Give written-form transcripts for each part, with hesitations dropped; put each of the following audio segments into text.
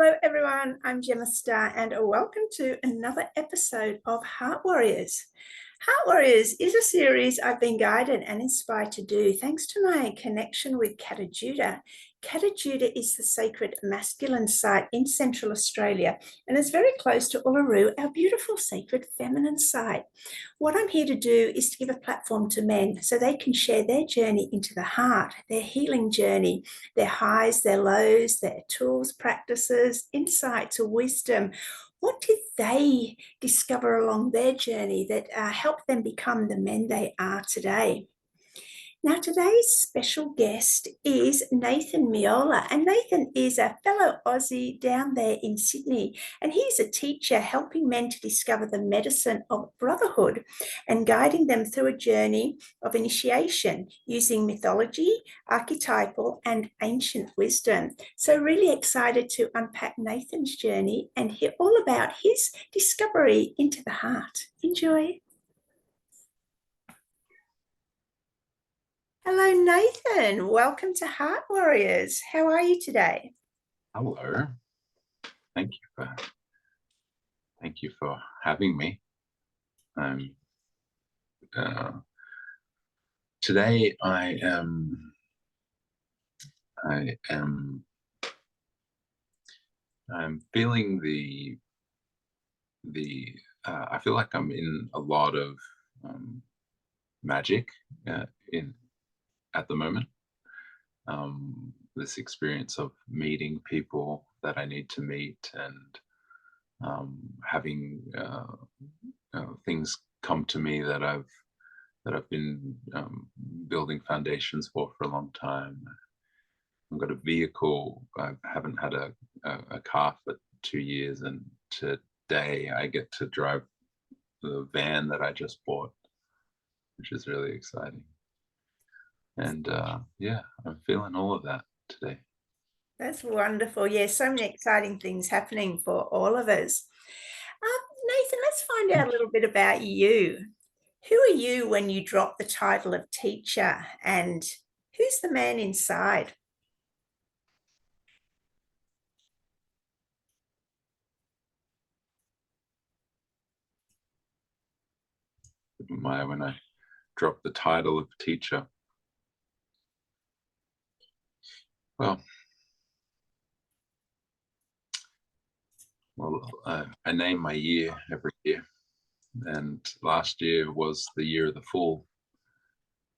Hello, everyone. I'm Gemma Starr, and welcome to another episode of Heart Warriors. Heart Warriors is a series I've been guided and inspired to do thanks to my connection with Kata Judah. Kata Judah is the sacred masculine site in Central Australia and is very close to Uluru, our beautiful sacred feminine site. What I'm here to do is to give a platform to men so they can share their journey into the heart, their healing journey, their highs, their lows, their tools, practices, insights, wisdom. What did they discover along their journey that helped them become the men they are today? Now, today's special guest is Nathan Meola, and Nathan is a fellow Aussie down there in Sydney, and he's a teacher helping men to discover the medicine of brotherhood and guiding them through a journey of initiation using mythology, archetypal, and ancient wisdom. So really excited to unpack Nathan's journey and hear all about his discovery into the heart. Enjoy. Hello, Nathan. Welcome to Heart Warriors. How are you today? Hello. Thank you for having me. Today I am feeling I feel like I'm in a lot of magic at the moment. This experience of meeting people that I need to meet and having things come to me that I've been building foundations for a long time. I've got a vehicle. I haven't had a car for 2 years, and today I get to drive the van that I just bought, which is really exciting. And yeah, I'm feeling all of that today. That's wonderful. Yeah, so many exciting things happening for all of us. Nathan, let's find out a little bit about you. Who are you when you drop the title of teacher, and who's the man inside? When I drop the title of teacher, well, I name my year every year, and last year was the year of the Fool,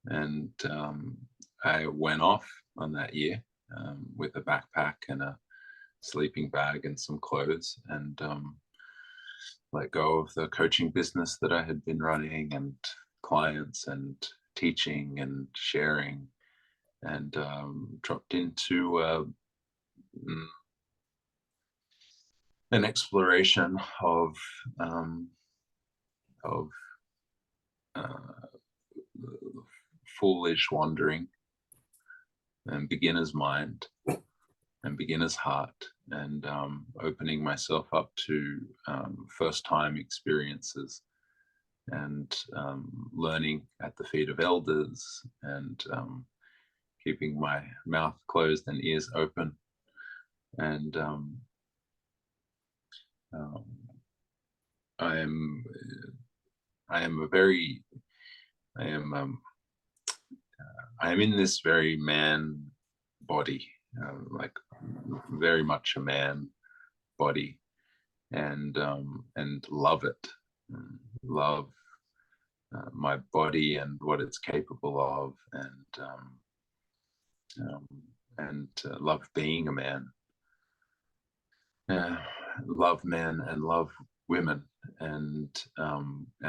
and I went off on that year with a backpack and a sleeping bag and some clothes, and let go of the coaching business that I had been running and clients and teaching and sharing, and dropped into an exploration of foolish wandering and beginner's mind and beginner's heart, and opening myself up to first time experiences and learning at the feet of elders, and keeping my mouth closed and ears open. And I am in this very man body, like very much a man body, and love it, love my body and what it's capable of, and love being a man, love men and love women, and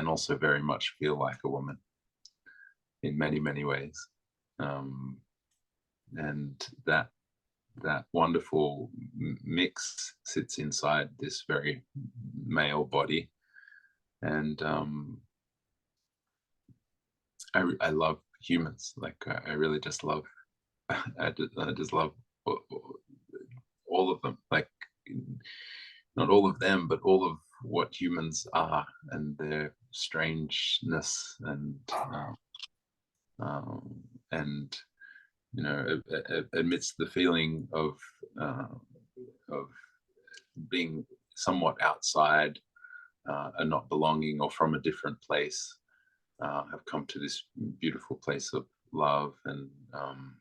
also very much feel like a woman in many ways, and that wonderful mix sits inside this very male body. And I love humans. Like I really just love I just love all of them, like not all of them, but all of what humans are, and their strangeness, and you know, amidst the feeling of being somewhat outside and not belonging, or from a different place, have come to this beautiful place of love and um,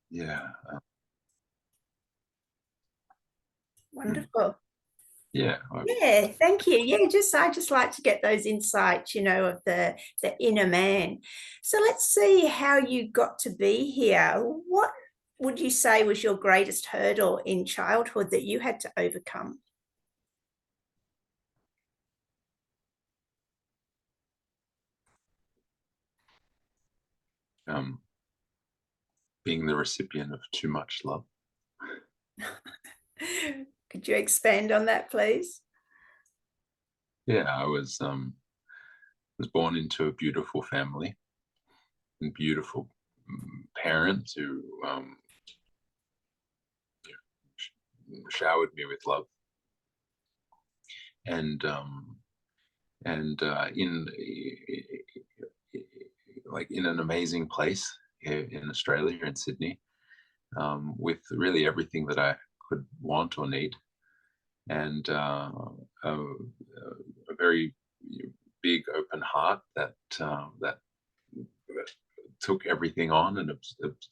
yeah, mm, Wonderful. yeah, Yeah, thank you. Yeah, I just like to get those insights, of the inner man. So let's see how you got to be here. What would you say was your greatest hurdle in childhood that you had to overcome? um, being the recipient of too much love. Could you expand on that, please? Yeah, I was born into a beautiful family and beautiful parents who showered me with love, and in like in an amazing place here in Australia, in Sydney, with really everything that I could want or need, and a very big open heart that took everything on and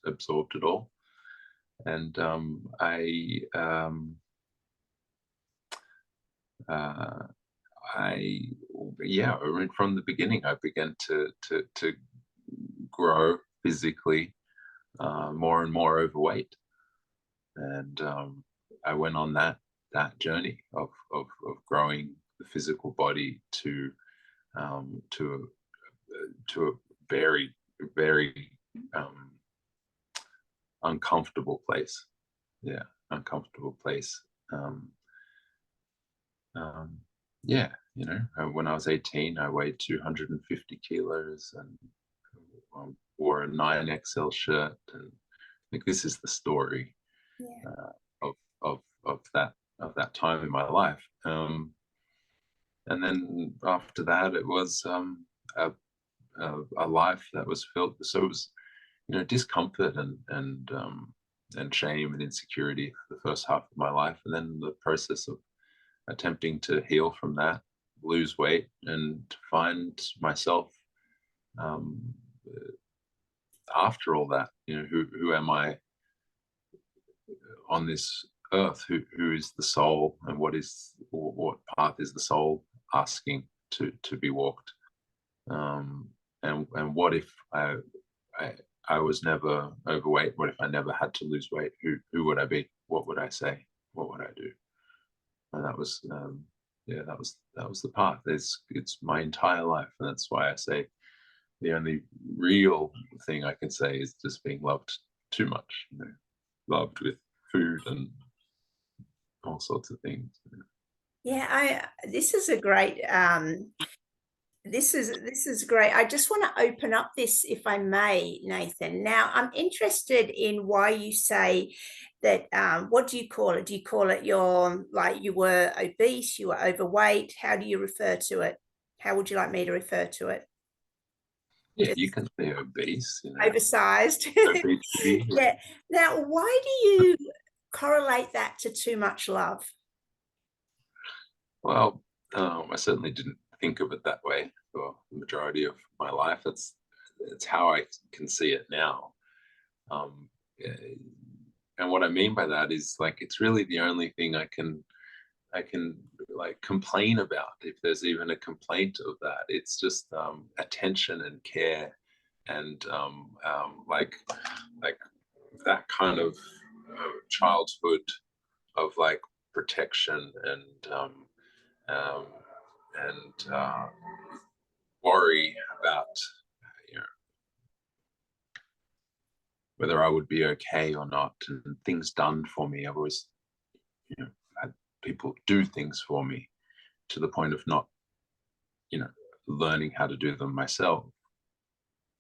absorbed it all. And uh, I, yeah, I mean, from the beginning, I began to grow physically, more and more overweight, and I went on that journey of growing the physical body um, to to a very very um, uncomfortable place. Yeah, uncomfortable place. Um, um, yeah, when I was 18, I weighed 250 kilos and wore a 9XL shirt. And I think this is the story Yeah. of that time in my life. And then after that, it was a, a life that was filled. So it was, discomfort and shame and insecurity for the first half of my life, and then the process of attempting to heal from that, lose weight, and find myself um, after all that. Who am I on this earth? Who is the soul, and what path is the soul asking to be walked? And what if I I was never overweight? What if I never had to lose weight? Who would I be? What would I say? What would I do? And that was yeah, that was the path. It's my entire life, and that's why I say the only real thing I can say is just being loved too much. Loved with food and all sorts of things. Yeah, this is a great this is great. I just want to open up this, if I may, Nathan. Now, I'm interested in why you say that. What do you call it? Do you call it you were obese, you were overweight? How do you refer to it? How would you like me to refer to it? Yeah, Just you can say obese, oversized. obesity. Yeah. Now, why do you correlate that to too much love? Well, I certainly didn't think of it that way for the majority of my life. It's how I can see it now. Um, eh, and what I mean by that is, like, it's really the only thing I can like complain about, if there's even a complaint of that. It's just attention and care, and like that kind of childhood of like protection um, and worry about, you know whether I would be okay or not, and things done for me. I've always, had people do things for me, to the point of not, you know learning how to do them myself.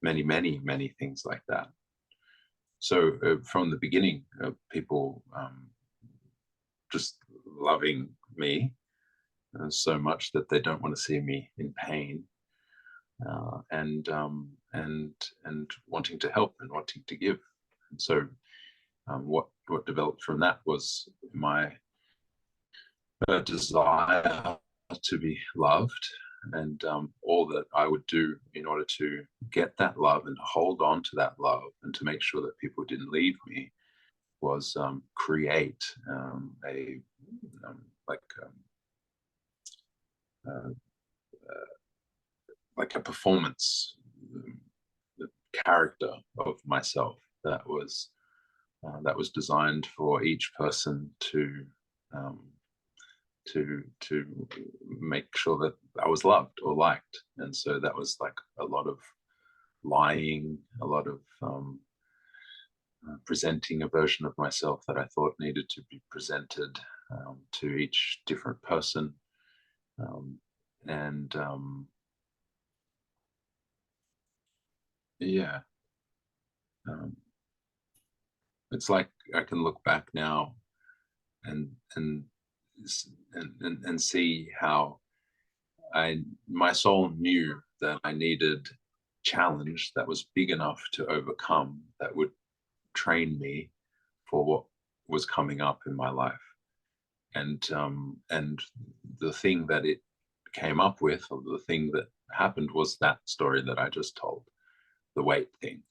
Many, many, many things like that. So from the beginning, people just loving me so much that they don't want to see me in pain, and wanting to help and wanting to give. And so what developed from that was my desire to be loved, and all that I would do in order to get that love and hold on to that love and to make sure that people didn't leave me was create a like uh, like a performance character of myself that was designed for each person um, to make sure that I was loved or liked. And so that was like a lot of lying, a lot of presenting a version of myself that I thought needed to be presented to each different person. And yeah, it's like I can look back now and see how my soul knew that I needed challenge that was big enough to overcome, that would train me for what was coming up in my life. And the thing that it came up with, or the thing that happened, was that story that I just told, the weight thing.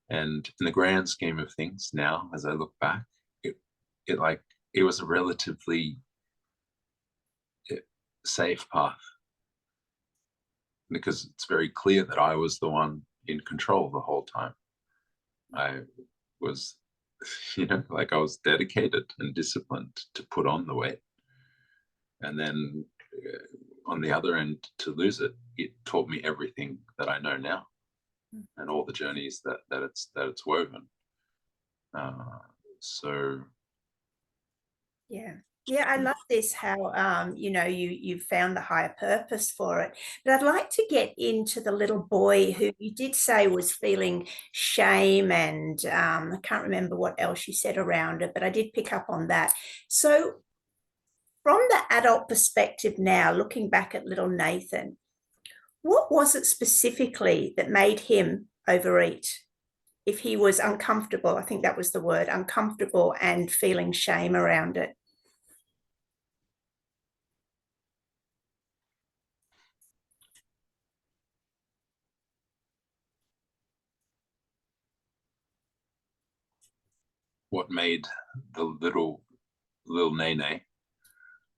And in the grand scheme of things now, as I look back, it was a relatively safe path, because it's very clear that I was the one in control the whole time. I was, like I was dedicated and disciplined to put on the weight. And then on the other end, to lose it, it taught me everything that I know now, and all the journeys that it's woven. So yeah, I love this, how you found the higher purpose for it. But I'd like to get into the little boy who you did say was feeling shame, and I can't remember what else you said around it, but I did pick up on that. So from the adult perspective now, looking back at little Nathan, what was it specifically that made him overeat? If he was uncomfortable, I think that was the word, uncomfortable and feeling shame around it. what made the little Nene?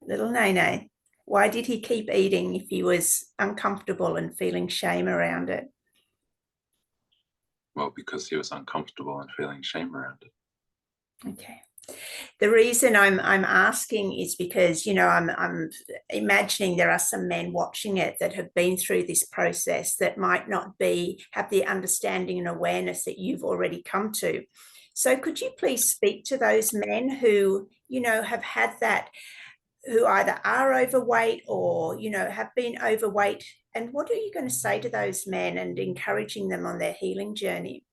Little Nene, why did he keep eating if he was uncomfortable and feeling shame around it? Well, because he was uncomfortable and feeling shame around it. Okay. The reason I'm asking is because, I'm imagining there are some men watching it that have been through this process that might not have the understanding and awareness that you've already come to. So could you please speak to those men who, have had that, who either are overweight or, have been overweight? And what are you going to say to those men and encouraging them on their healing journey?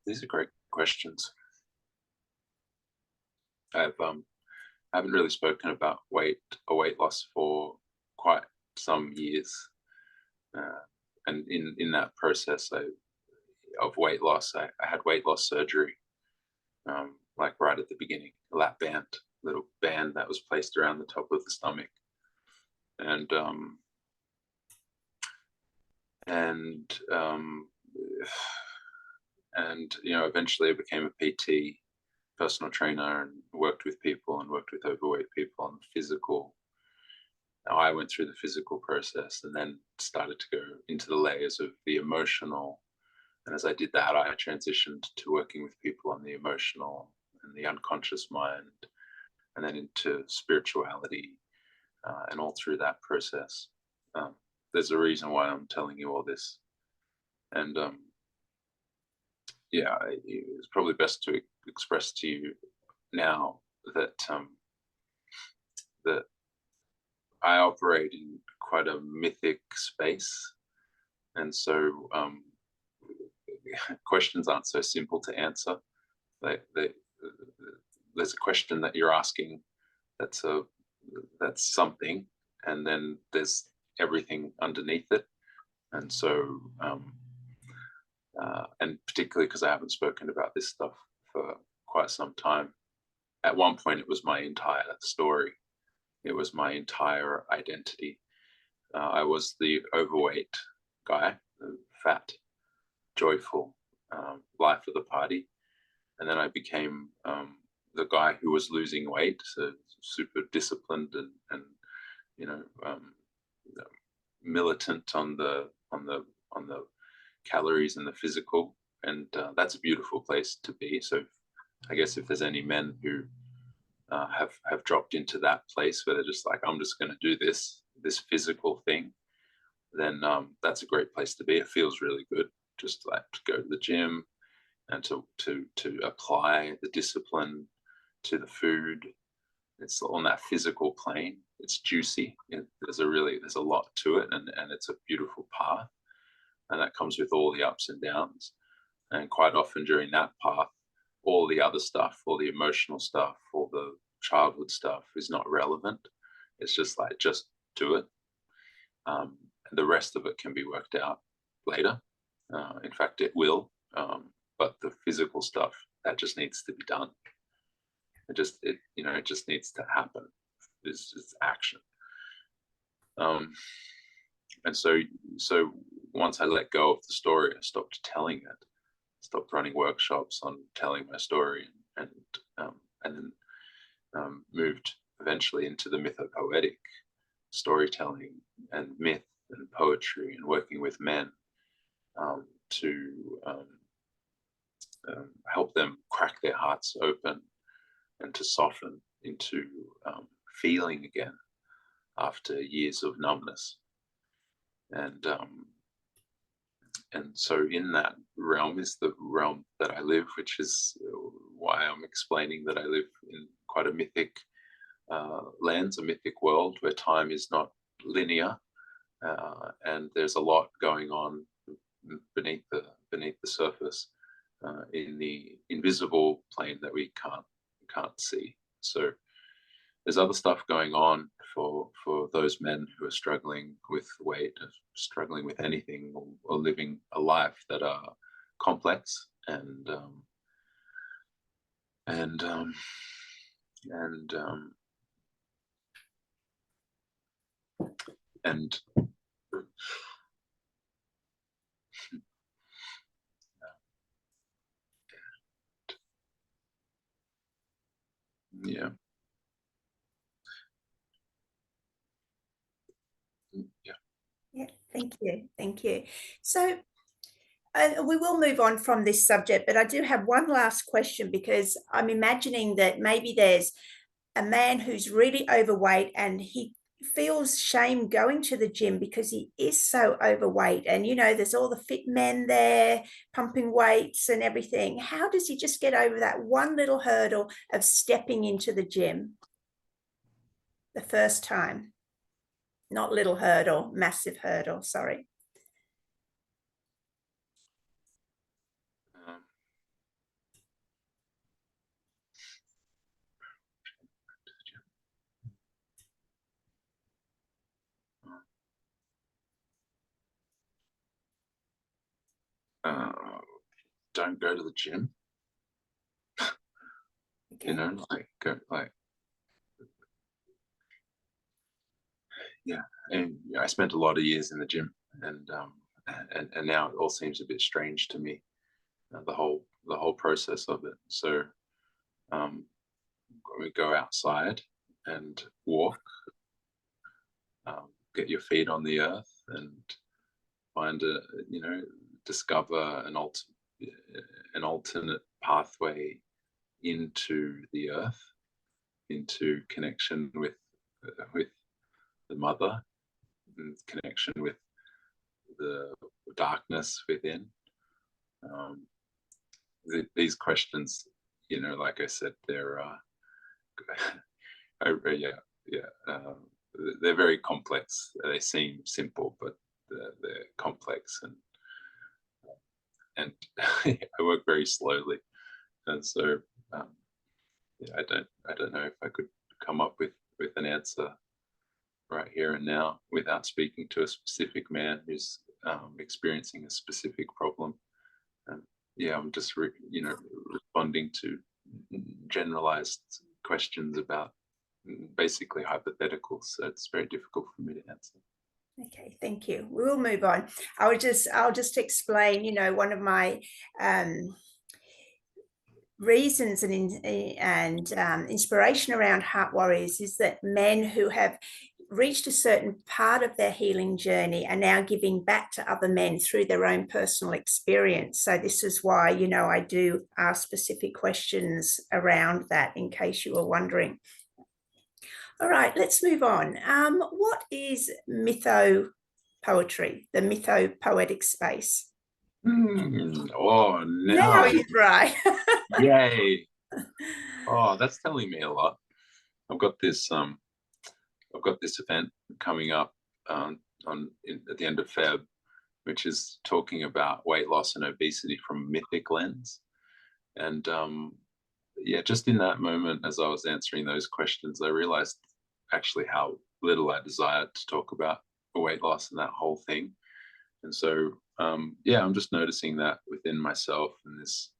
These are great questions. I haven't really spoken about weight or weight loss for quite some years, and in that process of weight loss, I had weight loss surgery, like right at the beginning, a lap band, little band that was placed around the top of the stomach, and and um, and eventually I became a PT, personal trainer, and worked with people and worked with overweight people on physical. Now I went through the physical process and then started to go into the layers of the emotional. And as I did that, I transitioned to working with people on the emotional and the unconscious mind, and then into spirituality, and all through that process. There's a reason why I'm telling you all this. And yeah, it's probably best to express to you now that that I operate in quite a mythic space, and so questions aren't so simple to answer. They there's a question that you're asking that's something, and then there's everything underneath it. And so and particularly because I haven't spoken about this stuff for quite some time, at one point it was my entire story. It was my entire identity. I was the overweight guy, the fat, joyful, life of the party. And then I became the guy who was losing weight, so super disciplined and you know, militant on the calories and the physical. And that's a beautiful place to be. So I guess if there's any men who have dropped into that place where they're just like, I'm just going to do this physical thing, then that's a great place to be. It feels really good just like to go to the gym and to apply the discipline to the food. It's on that physical plane. It's juicy. There's a lot to it, and it's a beautiful path, and that comes with all the ups and downs. And quite often during that path, all the other stuff, all the emotional stuff, all the childhood stuff is not relevant. It's just like, just do it. And the rest of it can be worked out later. In fact, it will. But the physical stuff, that just needs to be done. It just needs to happen. It's action. And so once I let go of the story, I stopped telling it. Stopped running workshops on telling my story, and then moved eventually into the mythopoetic storytelling and myth and poetry, and working with men to help them crack their hearts open and to soften into feeling again after years of numbness. And so in that realm is the realm that I live, which is why I'm explaining that I live in quite a mythic lens, a mythic world where time is not linear, and there's a lot going on beneath the surface, in the invisible plane that we can't see. So there's other stuff going on for those men who are struggling with weight, struggling with anything, or living a life that are complex and yeah. Yeah, thank you. So we will move on from this subject, but I do have one last question, because I'm imagining that maybe there's a man who's really overweight and he feels shame going to the gym because he is so overweight, and there's all the fit men there pumping weights and everything. How does he just get over that one little hurdle of stepping into the gym the first time? Not little hurdle, massive hurdle, sorry. Don't go to the gym. Okay. Go, yeah. And I spent a lot of years in the gym, and now it all seems a bit strange to me, the whole process of it. So we go outside and walk, get your feet on the earth, and find discover an alternate pathway into the earth, into connection with the mother, and connection with the darkness within. These questions, like I said, they're they're very complex. They seem simple, but they're complex, and I work very slowly, and so I don't know if I could come up with an answer right here and now without speaking to a specific man who's experiencing a specific problem. And yeah, I'm just responding to generalized questions about basically hypotheticals. So it's very difficult for me to answer. Okay, thank you. We will move on. I'll just explain, one of my reasons and inspiration around Heart Warriors is that men who have reached a certain part of their healing journey are now giving back to other men through their own personal experience. So this is why, I do ask specific questions around that, in case you were wondering. All right, let's move on. What is mythopoetry, the mythopoetic space? Oh, Now now, you're right. yay! Oh, that's telling me a lot. I've got this event coming up at the end of Feb, which is talking about weight loss and obesity from a mythic lens. And yeah, just in that moment, as I was answering those questions, I realized actually how little I desired to talk about weight loss and that whole thing. And so, yeah, I'm just noticing that within myself, and this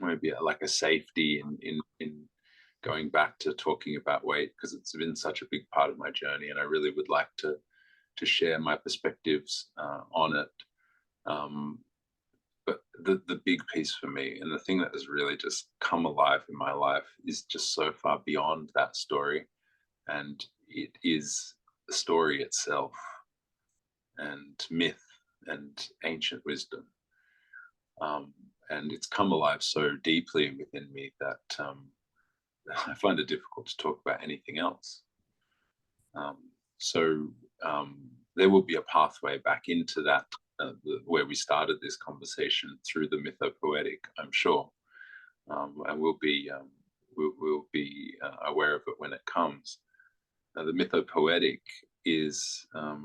maybe like a safety in going back to talking about weight, because it's been such a big part of my journey, and I really would like to share my perspectives on it. But the big piece for me, and the thing that has really just come alive in my life, is just so far beyond that story, and it is the story itself, and myth, and ancient wisdom. And it's come alive so deeply within me that I find it difficult to talk about anything else. So there will be a pathway back into that, where we started this conversation, through the mythopoetic, I'm sure, and we'll be aware of it when it comes. The mythopoetic is a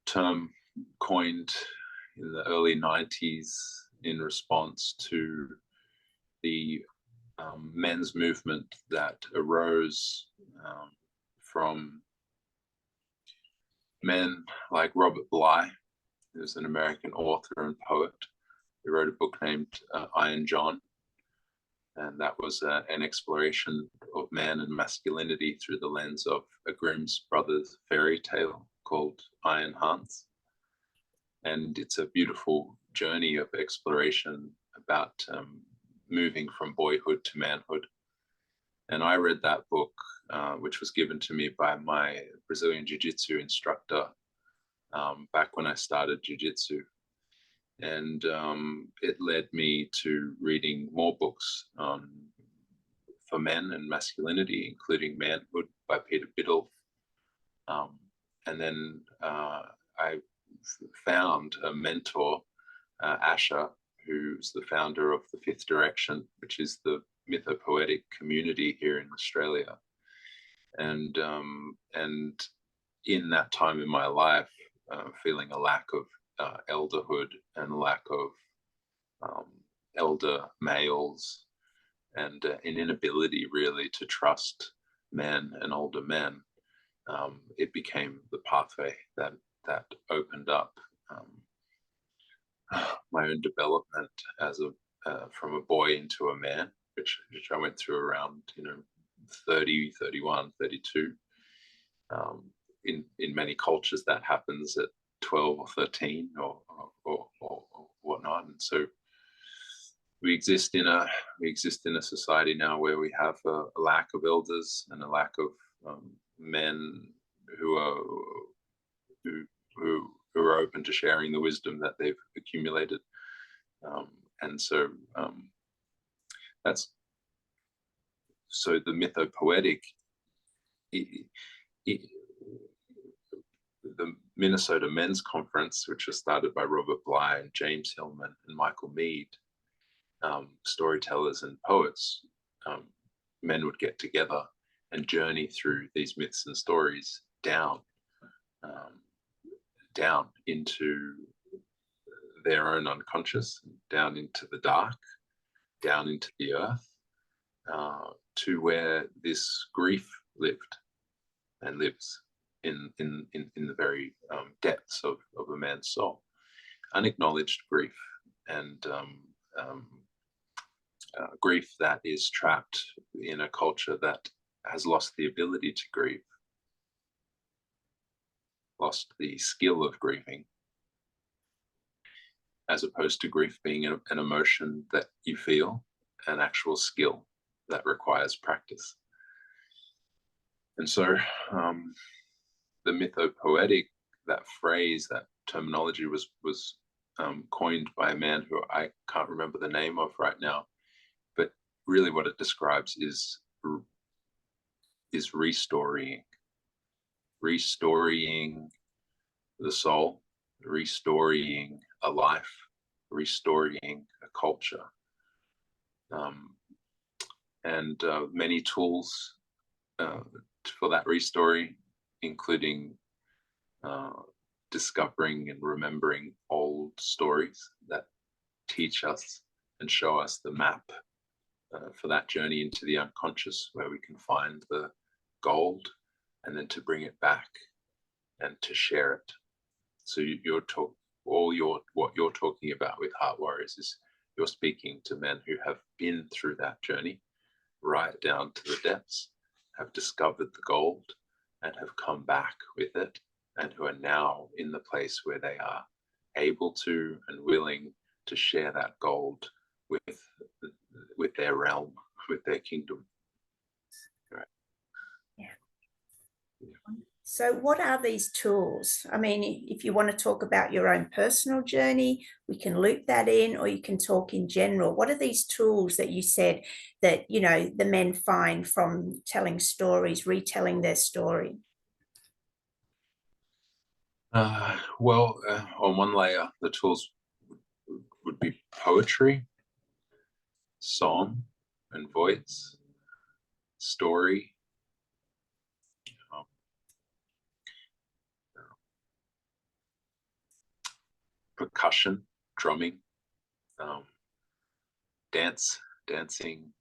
term coined in the early 90s in response to the men's movement that arose from men like Robert Bly, who's an American author and poet, who wrote a book named Iron John. And that was an exploration of man and masculinity through the lens of a Grimm's Brothers fairy tale called Iron Hans. And it's a beautiful journey of exploration about moving from boyhood to manhood. And I read that book, which was given to me by my Brazilian Jiu-Jitsu instructor back when I started Jiu-Jitsu. And it led me to reading more books for men and masculinity, including Manhood by Peter Biddle. And then I found a mentor, Asher, who's the founder of the Fifth Direction, which is the mythopoetic community here in Australia. And in that time in my life, feeling a lack of elderhood and lack of elder males, and an inability really to trust men and older men, it became the pathway that opened up my own development as from a boy into a man, which I went through around 30, 31, 32. In many cultures that happens at 12 or 13 or whatnot. And so we exist in a society now where we have a lack of elders and a lack of men who are open to sharing the wisdom that they've accumulated. And so that's so the mythopoetic. The Minnesota Men's Conference, which was started by Robert Bly and James Hillman and Michael Mead, storytellers and poets, men would get together and journey through these myths and stories down into their own unconscious, down into the dark, down into the earth, to where this grief lived and lives in the very depths of a man's soul. Unacknowledged grief, and grief that is trapped in a culture that has lost the ability to grieve, lost the skill of grieving, as opposed to grief being an emotion that you feel, an actual skill that requires practice. And so the mythopoetic, that phrase, that terminology was coined by a man who I can't remember the name of right now, but really what it describes is restoring the soul, restoring a life, restoring a culture, and many tools for that restoring, including discovering and remembering old stories that teach us and show us the map for that journey into the unconscious, where we can find the gold, and then to bring it back and to share it. So what you're talking about with Heart Warriors is you're speaking to men who have been through that journey, right down to the depths, have discovered the gold and have come back with it, and who are now in the place where they are able to and willing to share that gold with their realm, with their kingdom. Right. Yeah. So what are these tools? I mean, if you want to talk about your own personal journey, we can loop that in, or you can talk in general. What are these tools that you said that, you know, the men find from telling stories, retelling their story? On one layer, the tools would be poetry, song and voice, story, percussion, drumming, dancing,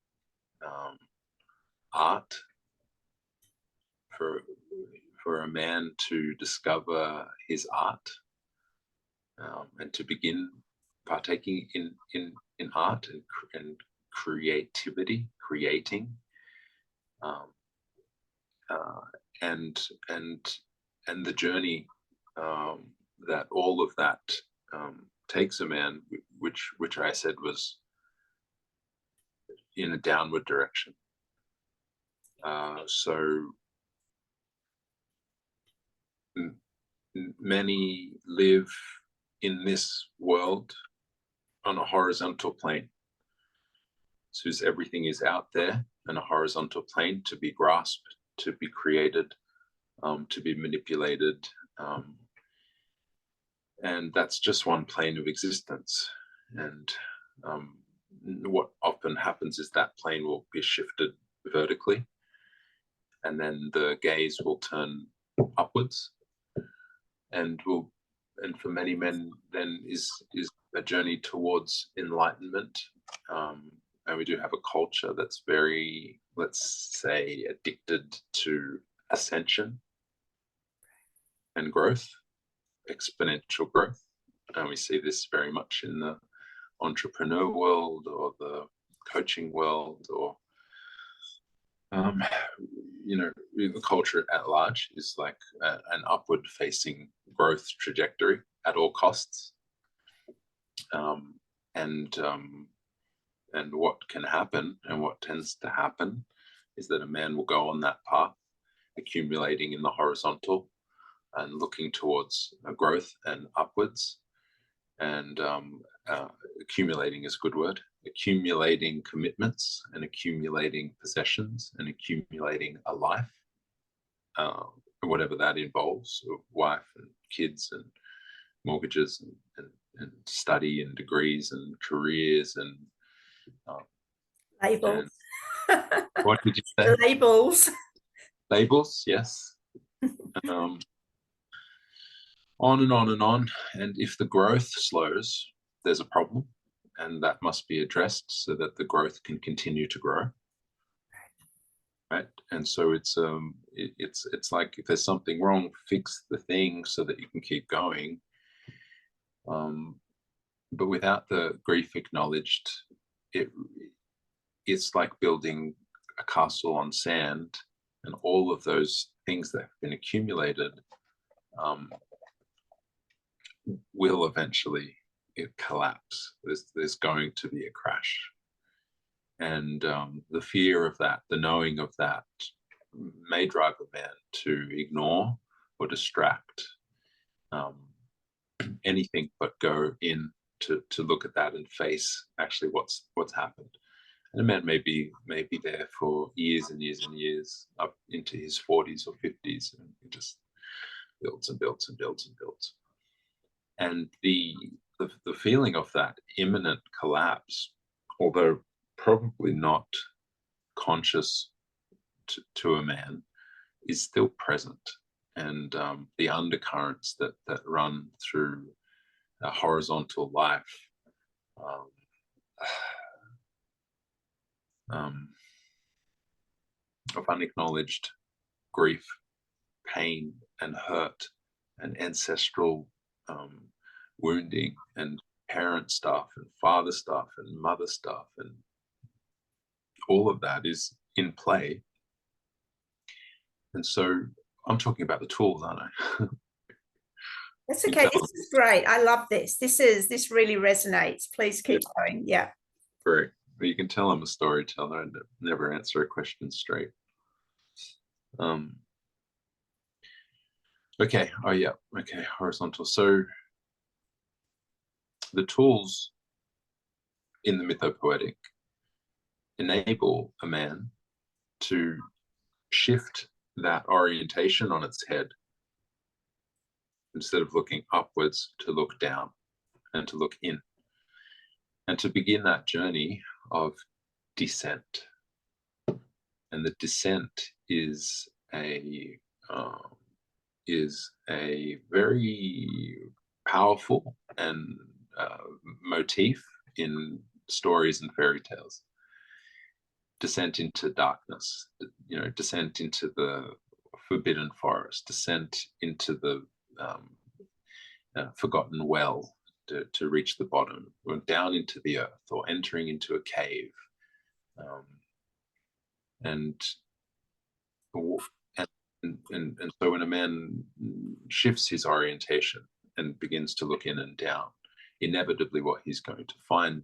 art, for a man to discover his art, and to begin partaking in art and creativity, creating, and the journey that all of that takes a man, which I said was in a downward direction. So many live in this world on a horizontal plane. So everything is out there on a horizontal plane to be grasped, to be created, to be manipulated. And that's just one plane of existence. And what often happens is that plane will be shifted vertically, and then the gaze will turn upwards, and for many men then is a journey towards enlightenment. And we do have a culture that's very, let's say, addicted to ascension and growth, exponential growth. And we see this very much in the entrepreneur world or the coaching world, or the culture at large is like an upward facing growth trajectory at all costs. And what can happen, and what tends to happen, is that a man will go on that path, accumulating in the horizontal and looking towards growth and upwards, and accumulating is a good word, accumulating commitments and accumulating possessions and accumulating a life, whatever that involves, wife and kids and mortgages and study and degrees and careers and Labels. What did you say? Labels. Labels, yes. On and on and on. And if the growth slows, there's a problem. and that must be addressed so that the growth can continue to grow. Right. And so it's like, if there's something wrong, fix the thing so that you can keep going. But without the grief acknowledged, it's like building a castle on sand, and all of those things that have been accumulated will eventually collapse. There's going to be a crash. And the fear of that, the knowing of that, may drive a man to ignore or distract anything but go in to look at that and face actually what's happened. And a man may be there for years and years and years, up into his 40s or 50s, and it just builds and builds and builds and builds. And the feeling of that imminent collapse, although probably not conscious to a man, is still present. And the undercurrents that run through a horizontal life of unacknowledged grief, pain, and hurt, and ancestral wounding, and parent stuff, and father stuff, and mother stuff, and all of that is in play. And so I'm talking about the tools, aren't I? That's okay. This is great. I love this. This really resonates. Please keep going. Yeah. Great. But you can tell I'm a storyteller and never answer a question straight. Okay. Oh yeah. Okay. Horizontal. So the tools in the mythopoetic enable a man to shift that orientation on its head. Instead of looking upwards, to look down and to look in, and to begin that journey of descent. And the descent is a very powerful and motif in stories and fairy tales. Descent into darkness, descent into the forbidden forest, descent into the forgotten well to reach the bottom, or down into the earth, or entering into a cave. And so when a man shifts his orientation and begins to look in and down, inevitably what he's going to find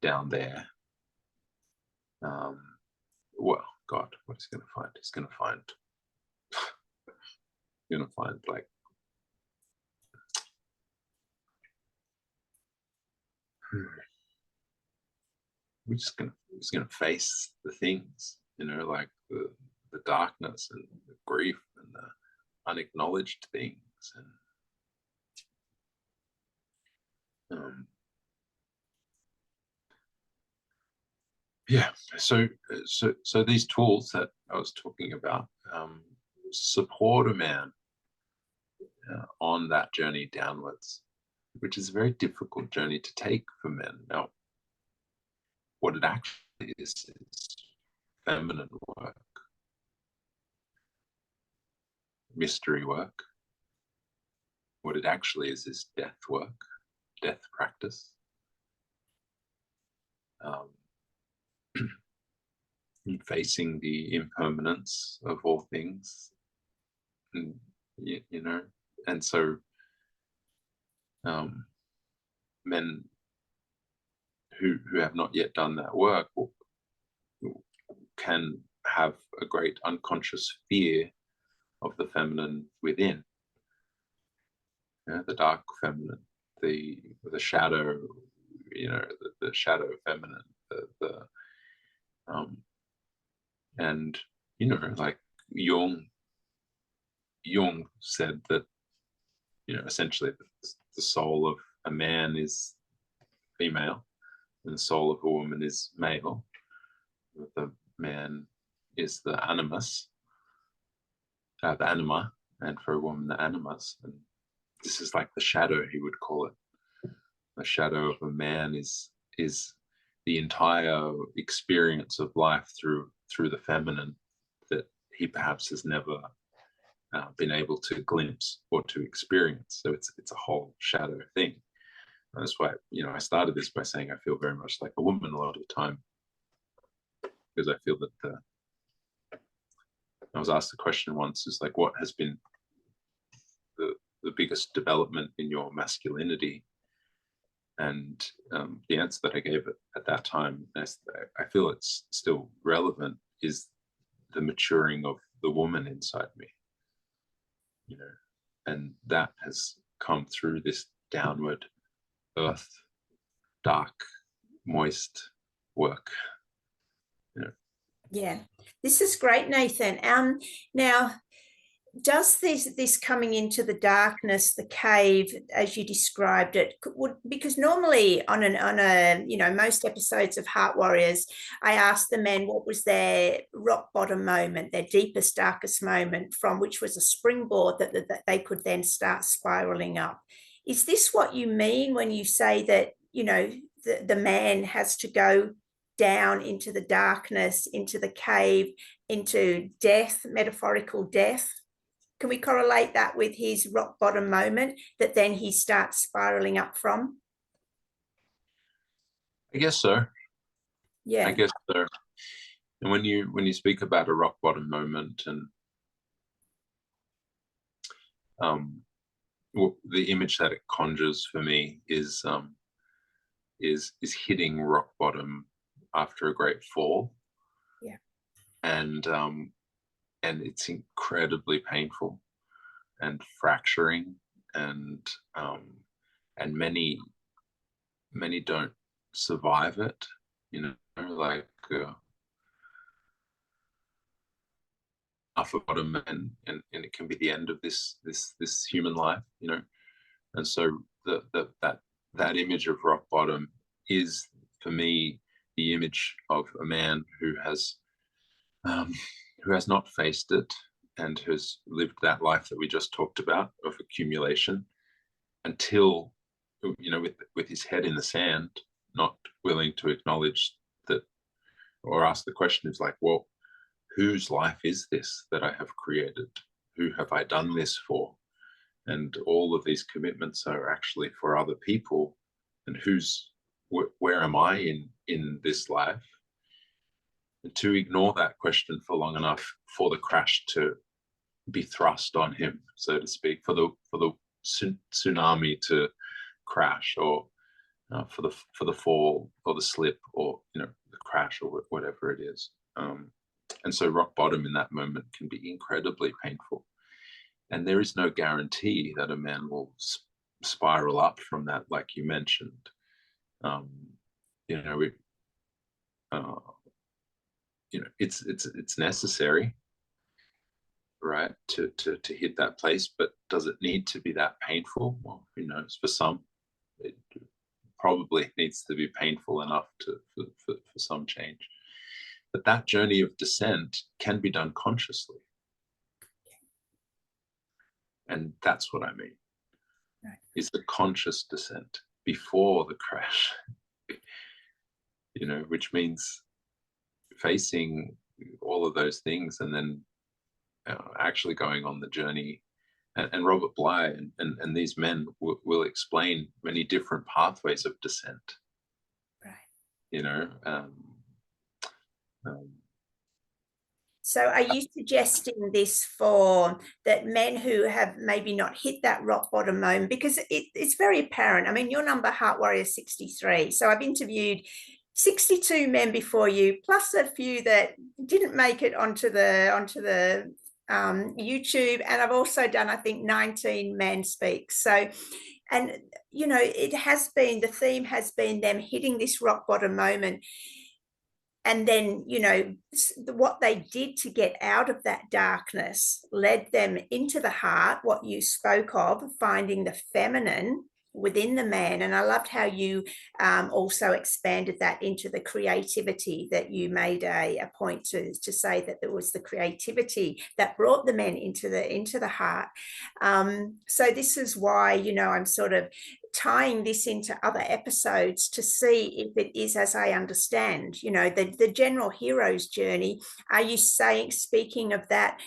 down there, well, God, what he's going to find? He's going to find like we're just gonna face the things, like the darkness and the grief and the unacknowledged things, and yeah. So these tools that I was talking about support a man on that journey downwards, which is a very difficult journey to take for men. Now, what it actually is feminine work, mystery work. What it actually is death work, death practice. Facing the impermanence of all things, and and so men who have not yet done that work can have a great unconscious fear of the feminine within, the dark feminine, the shadow, the shadow feminine, and like Jung said that essentially the soul of a man is female and the soul of a woman is male. The man is the animus, the anima, and for a woman the animus. And this is like the shadow, he would call it. the shadow of a man is the entire experience of life through the feminine that he perhaps has never been able to glimpse or to experience. So it's a whole shadow thing. And that's why, you know, I started this by saying I feel very much like a woman a lot of the time, because I feel that I was asked a question once, is like, what has been the biggest development in your masculinity? And the answer that I gave at that time, I feel it's still relevant, is the maturing of the woman inside me, you know, and that has come through this downward earth, dark, moist work, you know. Yeah, this is great, Nathan. Now, does this coming into the darkness, the cave, as you described it, because normally on a most episodes of Heart Warriors, I ask the men what was their rock bottom moment, their deepest, darkest moment, from which was a springboard that they could then start spiraling up. Is this what you mean when you say that, you know, the man has to go down into the darkness, into the cave, into death, metaphorical death? Can we correlate that with his rock bottom moment that then he starts spiraling up from? I guess so. Yeah. I guess so. And when you speak about a rock bottom moment, and the image that it conjures for me is hitting rock bottom after a great fall. Yeah. And it's incredibly painful and fracturing, and many don't survive it, you know, like off a bottom, and it can be the end of this human life, you know. And so that image of rock bottom is, for me, the image of a man who has not faced it, and has lived that life that we just talked about of accumulation until, you know, with his head in the sand, not willing to acknowledge that, or ask the question, is like, well, whose life is this that I have created? Who have I done this for? And all of these commitments are actually for other people. And where am I in this life? And to ignore that question for long enough for the crash to be thrust on him, so to speak, for the tsunami to crash, or for the fall, or the slip, or, you know, the crash, or whatever it is. And so rock bottom in that moment can be incredibly painful, and there is no guarantee that a man will spiral up from that, like you mentioned. You know, it's necessary, right, to hit that place, but does it need to be that painful? Well, who knows? For some, it probably needs to be painful enough for some change. But that journey of descent can be done consciously. And that's what I mean, right, is the conscious descent before the crash, you know, which means facing all of those things, and then actually going on the journey. And Robert Bly and these men will explain many different pathways of descent, right, you know. So are you suggesting this for that men who have maybe not hit that rock bottom moment? Because it's very apparent. I mean, your number, Heart Warrior 63. So I've interviewed 62 men before you, plus a few that didn't make it onto the YouTube. And I've also done, I think, 19 men speaks. So, and, you know, the theme has been them hitting this rock bottom moment. And then, you know, what they did to get out of that darkness led them into the heart, what you spoke of, finding the feminine, within the man. And I loved how you also expanded that into the creativity, that you made a point to say that there was the creativity that brought the men into the heart. So this is why, I'm sort of tying this into other episodes to see if it is as I understand, the general hero's journey. Are you speaking of that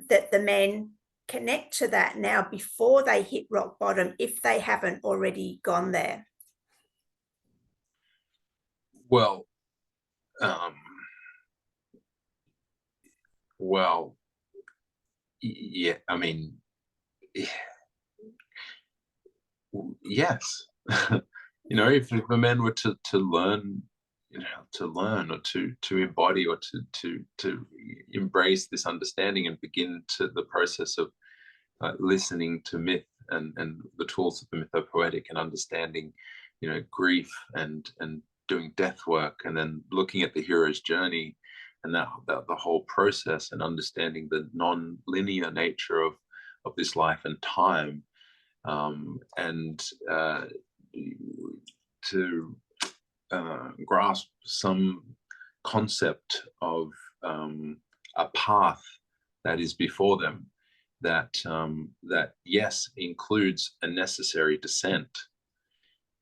the men connect to that now before they hit rock bottom, if they haven't already gone there? Well, um, well, yeah. I mean, yes. If the men were to learn, to learn, or to embody, or to embrace this understanding and begin to the process of listening to myth and the tools of the mythopoetic, and understanding, grief and doing death work, and then looking at the hero's journey, and that the whole process, and understanding the non-linear nature of this life and time, and to grasp some concept of a path that is before them, that yes, includes a necessary descent.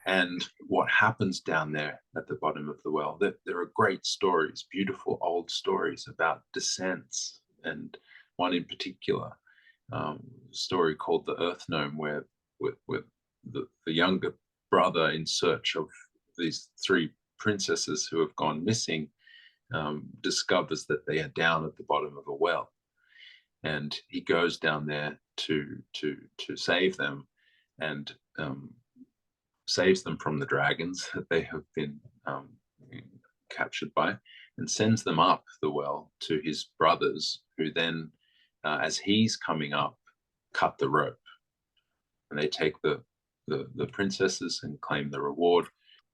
And what happens down there at the bottom of the well, there are great stories, beautiful old stories about descents, and one in particular, story called the Earth Gnome, where with the younger brother, in search of these three princesses who have gone missing, discovers that they are down at the bottom of a well, and he goes down there to save them, and saves them from the dragons that they have been captured by, and sends them up the well to his brothers, who then, as he's coming up, cut the rope, and they take the princesses and claim the reward,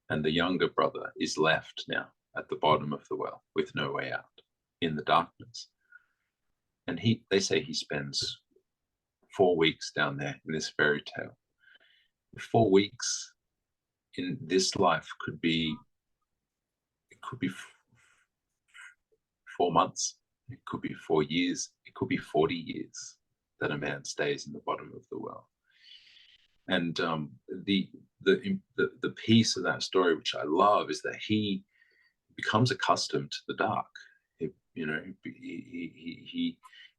and the younger brother is left now at the bottom of the well with no way out, in the darkness. And they say he spends 4 weeks down there in this fairy tale. 4 weeks in this life could be 4 months, it could be 4 years, it could be 40 years that a man stays in the bottom of the well. And the piece of that story which I love is that he becomes accustomed to the dark. He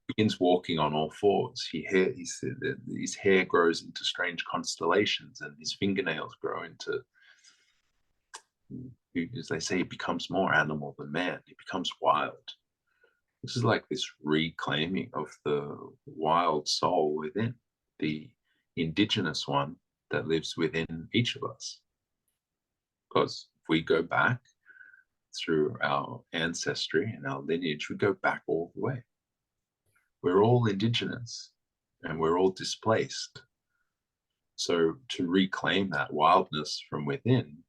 begins walking on all fours. His hair grows into strange constellations, and his fingernails grow into, as they say, he becomes more animal than man. He becomes wild. This is like this reclaiming of the wild soul within, the indigenous one that lives within each of us. Because if we go back through our ancestry and our lineage, we go back all the way. We're all indigenous, and we're all displaced. So to reclaim that wildness from within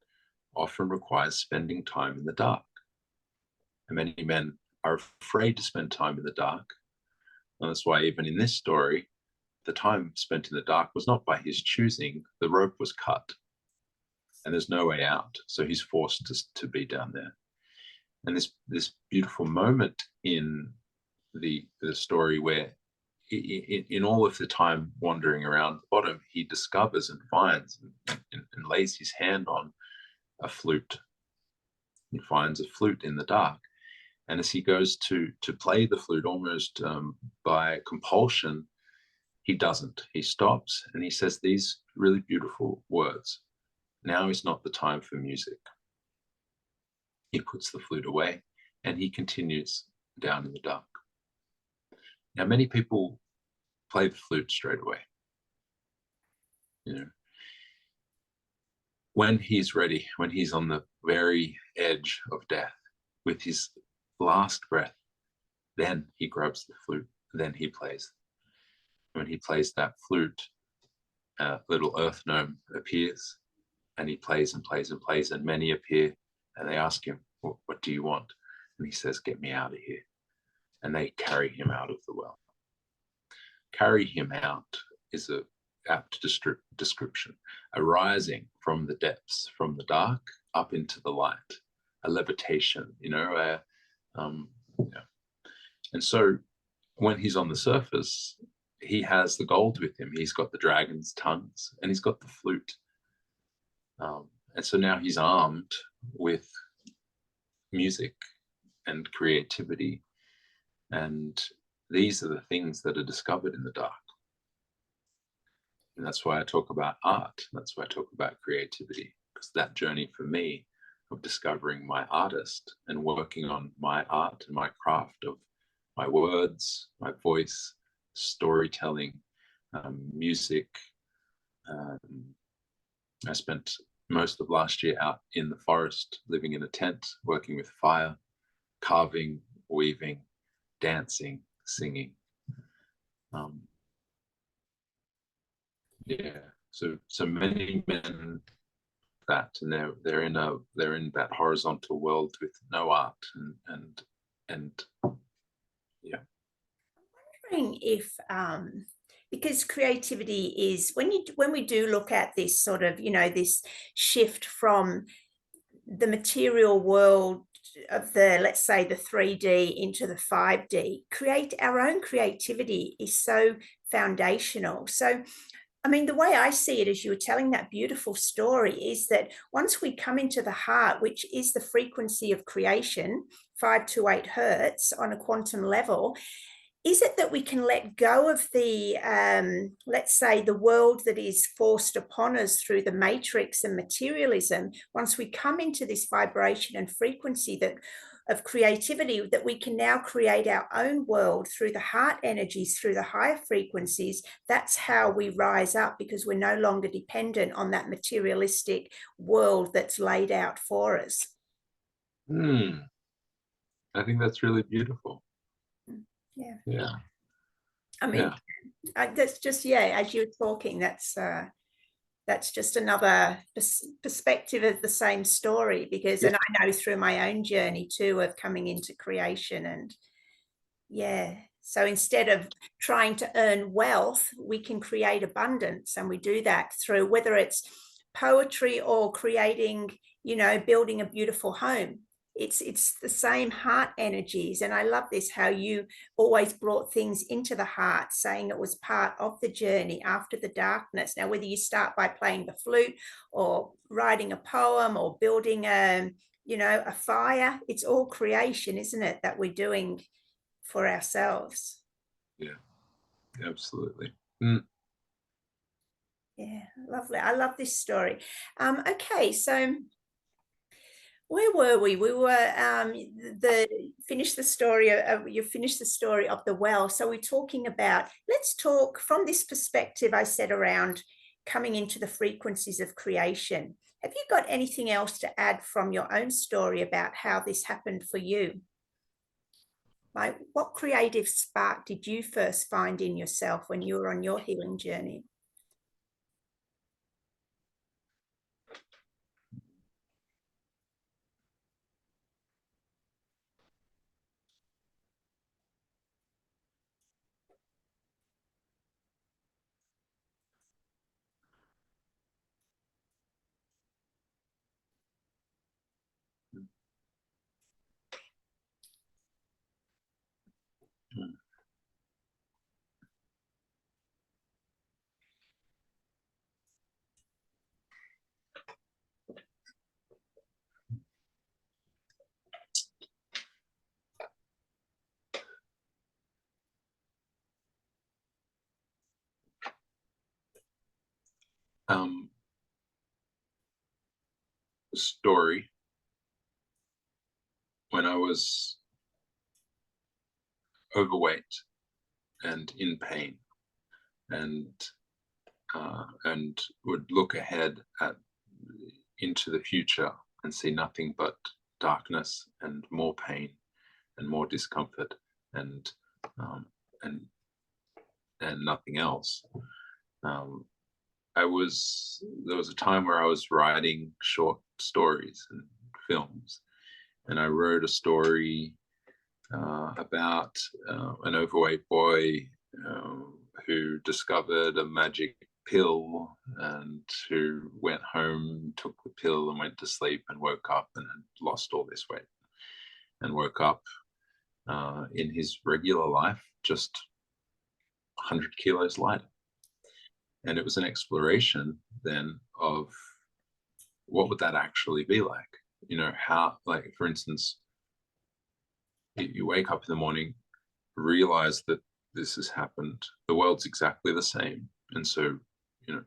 often requires spending time in the dark. And many men are afraid to spend time in the dark. And that's why even in this story, the time spent in the dark was not by his choosing. The rope was cut, and there's no way out. So he's forced to be down there. And this beautiful moment in the story, where in all of the time wandering around the bottom, he discovers and finds and lays his hand on a flute. He finds a flute in the dark. And as he goes to play the flute, almost by compulsion, he doesn't. He stops and he says these really beautiful words: "Now is not the time for music." He puts the flute away and he continues down in the dark. Now, many people play the flute straight away. When he's ready, when he's on the very edge of death, with his last breath, then he grabs the flute, then he plays. When he plays that flute, a little earth gnome appears, and he plays and plays and plays, and many appear, and they ask him, what do you want? And he says, "Get me out of here." And they carry him out of the well. Carry him out is a apt description, arising from the depths, from the dark up into the light, a levitation, yeah. And so when he's on the surface, he has the gold with him. He's got the dragon's tongues and he's got the flute. And so now he's armed with music and creativity. And these are the things that are discovered in the dark. And that's why I talk about art. That's why I talk about creativity, because that journey for me of discovering my artist and working on my art and my craft of my words, my voice, storytelling, music. I spent most of last year out in the forest, living in a tent, working with fire, carving, weaving, dancing, singing. Yeah, so many men that, and they're in that horizontal world with no art and yeah. I'm wondering if because creativity is, when we do look at this sort of, this shift from the material world of the, let's say, the 3D into the 5D, our own creativity is so foundational. So I mean, the way I see it, as you were telling that beautiful story, is that once we come into the heart, which is the frequency of creation, 5 to 8 hertz on a quantum level, is it that we can let go of the, let's say, the world that is forced upon us through the matrix and materialism? Once we come into this vibration and frequency of creativity, that we can now create our own world through the heart energies, through the higher frequencies. That's how we rise up, because we're no longer dependent on that materialistic world that's laid out for us. I think that's really beautiful. Yeah. I mean, that's just, as you're talking, that's just another perspective of the same story, because, and I know through my own journey too of coming into creation, and so instead of trying to earn wealth, we can create abundance, and we do that through, whether it's poetry or creating, building a beautiful home. It's the same heart energies. And I love this, how you always brought things into the heart, saying it was part of the journey after the darkness. Now, whether you start by playing the flute or writing a poem or building a fire, it's all creation, isn't it, that we're doing for ourselves? Yeah, absolutely. Yeah, lovely. I love this story. Okay, so where were we? We were you finished the story of the well. So we're talking about, let's talk from this perspective I said around coming into the frequencies of creation. Have you got anything else to add from your own story about how this happened for you? Like, what creative spark did you first find in yourself when you were on your healing journey? Story. When I was overweight and in pain, and would look ahead into the future and see nothing but darkness and more pain and more discomfort and nothing else. There was a time where I was writing short stories and films, and I wrote a story about an overweight boy who discovered a magic pill, and who went home, took the pill, and went to sleep, and woke up and had lost all this weight, and woke up in his regular life just 100 kilos lighter. And it was an exploration then of what would that actually be like? You know, how, like, for instance, you wake up in the morning, realize that this has happened, the world's exactly the same. And so, you know,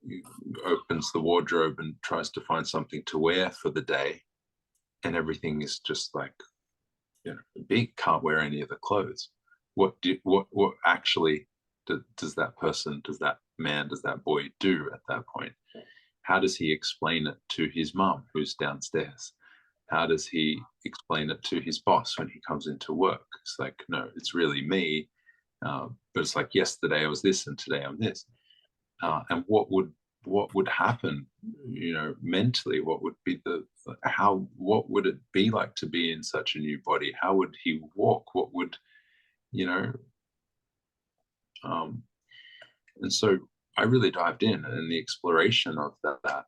he opens the wardrobe and tries to find something to wear for the day, and everything is just like, you know, big, can't wear any of the clothes. What actually does that person, does that man, does that boy do at that point? How does he explain it to his mum who's downstairs? How does he explain it to his boss when he comes into work? It's like, no, it's really me. But it's like, yesterday I was this and today I'm this. And what would happen, you know, mentally? What would be what would it be like to be in such a new body? How would he walk? What would, you know, and so I really dived in, and the exploration of that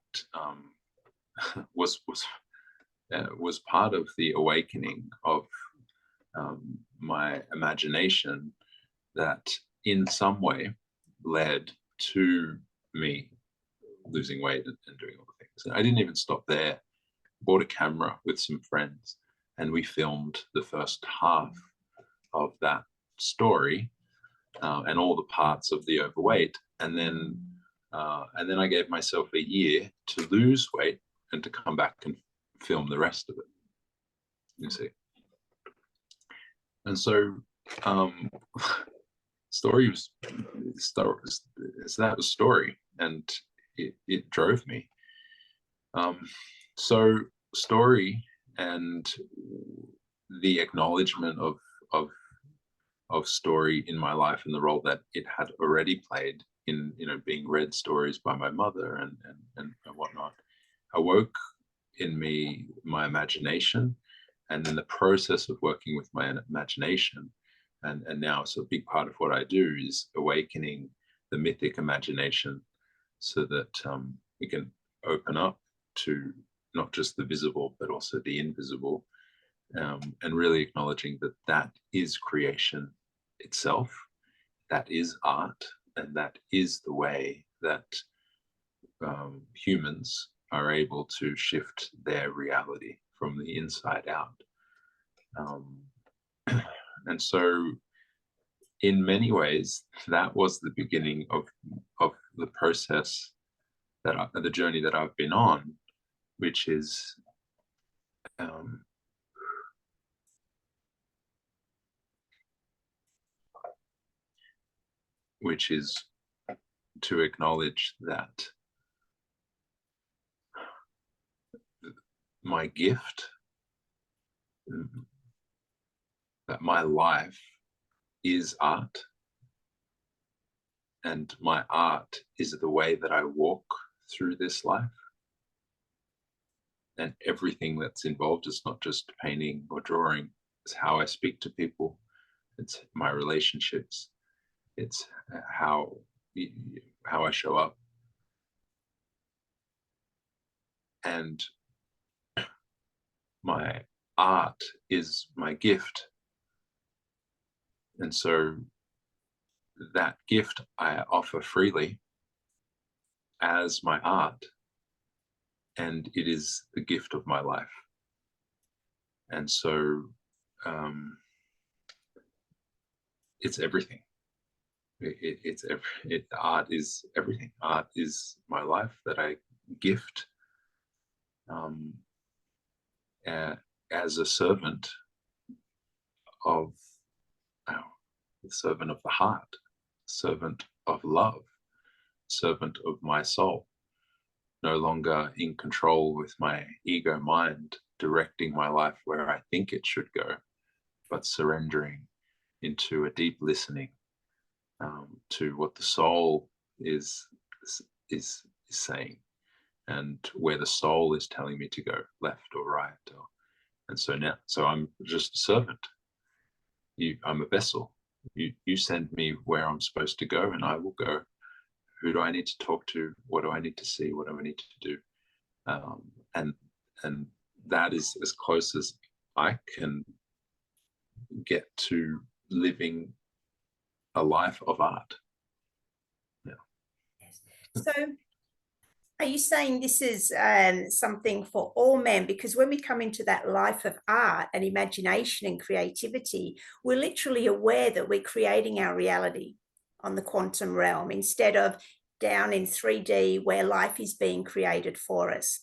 was part of the awakening of my imagination, that in some way led to me losing weight and doing all the things. And I didn't even stop there. Bought a camera with some friends, and we filmed the first half of that story, and all the parts of the overweight. And then I gave myself a year to lose weight and to come back and film the rest of it. You see. And so story was so that was story, and it drove me. So story and the acknowledgement of story in my life, and the role that it had already played in, you know, being read stories by my mother and whatnot, awoke in me my imagination. And in the process of working with my imagination, and now it's a big part of what I do, is awakening the mythic imagination, so that we can open up to not just the visible but also the invisible, and really acknowledging that that is creation itself, that is art, and that is the way that humans are able to shift their reality from the inside out. And so in many ways, that was the beginning of the process, the journey that I've been on, which is to acknowledge that my gift, that my life is art, and my art is the way that I walk through this life. And everything that's involved is not just painting or drawing, it's how I speak to people, it's my relationships, it's how I show up. And my art is my gift. And so that gift I offer freely as my art, and it is the gift of my life. And so it's everything. Art is everything. Art is my life that I gift as a servant of the servant of the heart, servant of love, servant of my soul, no longer in control with my ego mind, directing my life where I think it should go, but surrendering into a deep listening to what the soul is saying, and where the soul is telling me to go, left or right. And so I'm just a servant. I'm a vessel. You send me where I'm supposed to go, and I will go. Who do I need to talk to? What do I need to see? What do I need to do? And that is as close as I can get to living a life of art. Yeah. Yes. So are you saying this is something for all men? Because when we come into that life of art and imagination and creativity, we're literally aware that we're creating our reality on the quantum realm instead of down in 3D where life is being created for us.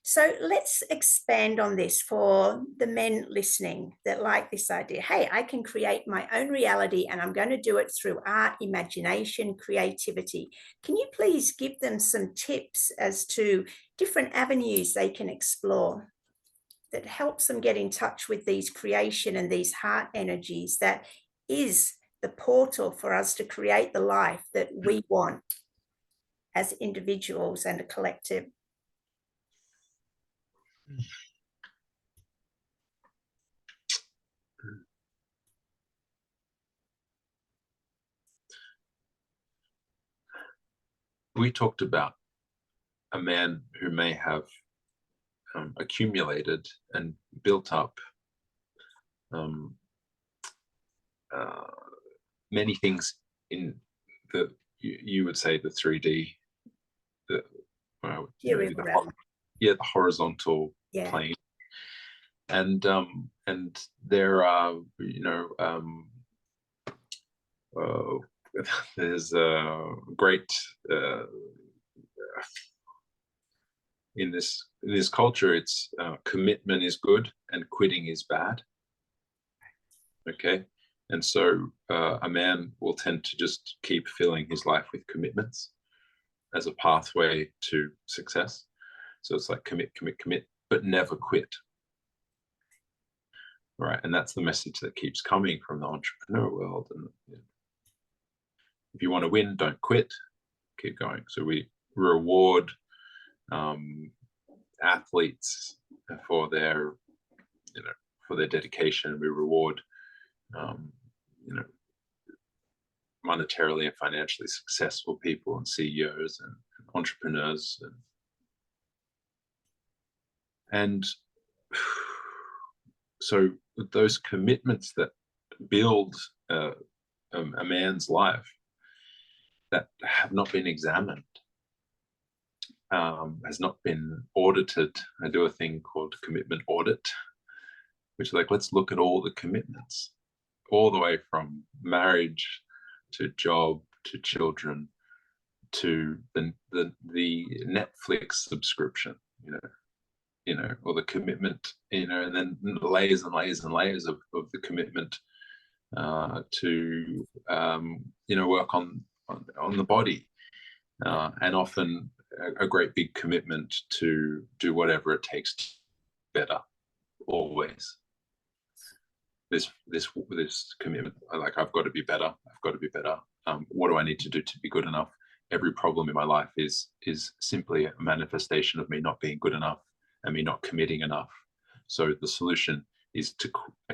So let's expand on this for the men listening that like this idea. Hey, I can create my own reality and I'm going to do it through art, imagination, creativity. Can you please give them some tips as to different avenues they can explore that helps them get in touch with these creation and these heart energies that is the portal for us to create the life that we want as individuals and a collective? We talked about a man who may have accumulated and built up many things in the, you would say, the 3D, the the horizontal plane, and there are there's a great in this culture, it's commitment is good and quitting is bad. Okay, and so a man will tend to just keep filling his life with commitments as a pathway to success. So it's like commit, commit, commit, but never quit. Right, and that's the message that keeps coming from the entrepreneur world. And if you want to win, don't quit, keep going. So we reward athletes for their dedication. We reward monetarily and financially successful people and CEOs and entrepreneurs, and so those commitments that build a man's life that have not been examined, has not been audited. I do a thing called commitment audit, which is like, let's look at all the commitments, all the way from marriage to job to children to the Netflix subscription, or the commitment, and then layers and layers and layers of the commitment to work on the body, and often a great big commitment to do whatever it takes to be better. Always this commitment, like, I've got to be better. What do I need to do to be good enough? Every problem in my life is simply a manifestation of me not being good enough and me not committing enough. So the solution is to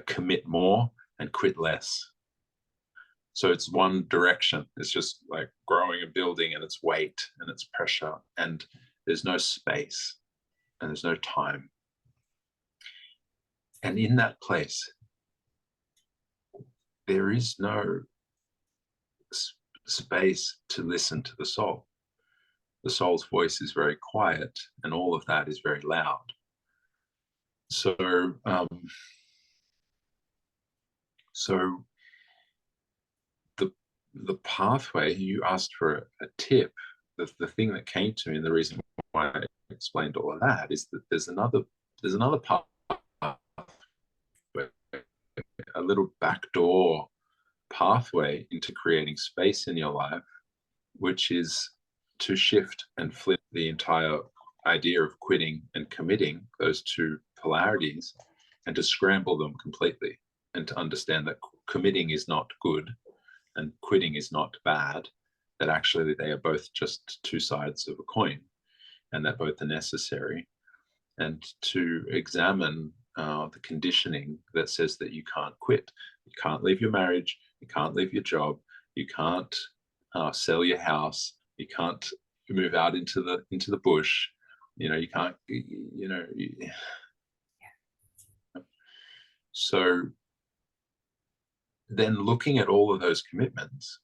commit more and quit less. So it's one direction. It's just like growing a building, and it's weight and it's pressure, and there's no space and there's no time. And in that place, there is no space to listen to the soul. The soul's voice is very quiet, and all of that is very loud. So, the pathway, you asked for a tip. The thing that came to me, and the reason why I explained all of that, is that there's another path, a little backdoor pathway into creating space in your life, which is to shift and flip the entire idea of quitting and committing, those two polarities, and to scramble them completely, and to understand that committing is not good and quitting is not bad, that actually they are both just two sides of a coin, and that both are necessary. And to examine the conditioning that says that you can't quit, you can't leave your marriage, you can't leave your job, you can't sell your house You can't move out into the bush. You can't. So then looking at all of those commitments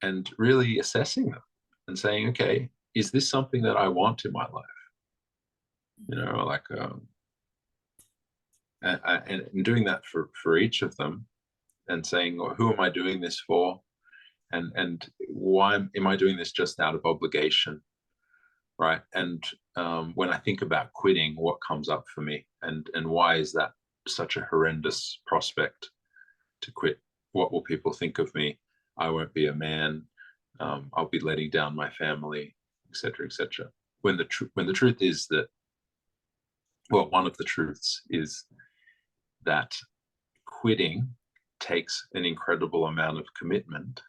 and really assessing them and saying, okay, is this something that I want in my life? Like, and doing that for each of them, and saying, well, who am I doing this for? And why am I doing this just out of obligation? Right. And when I think about quitting, what comes up for me, and why is that such a horrendous prospect to quit? What will people think of me? I won't be a man. I'll be letting down my family, etc., etc. When the truth is that, well, one of the truths is that quitting takes an incredible amount of commitment,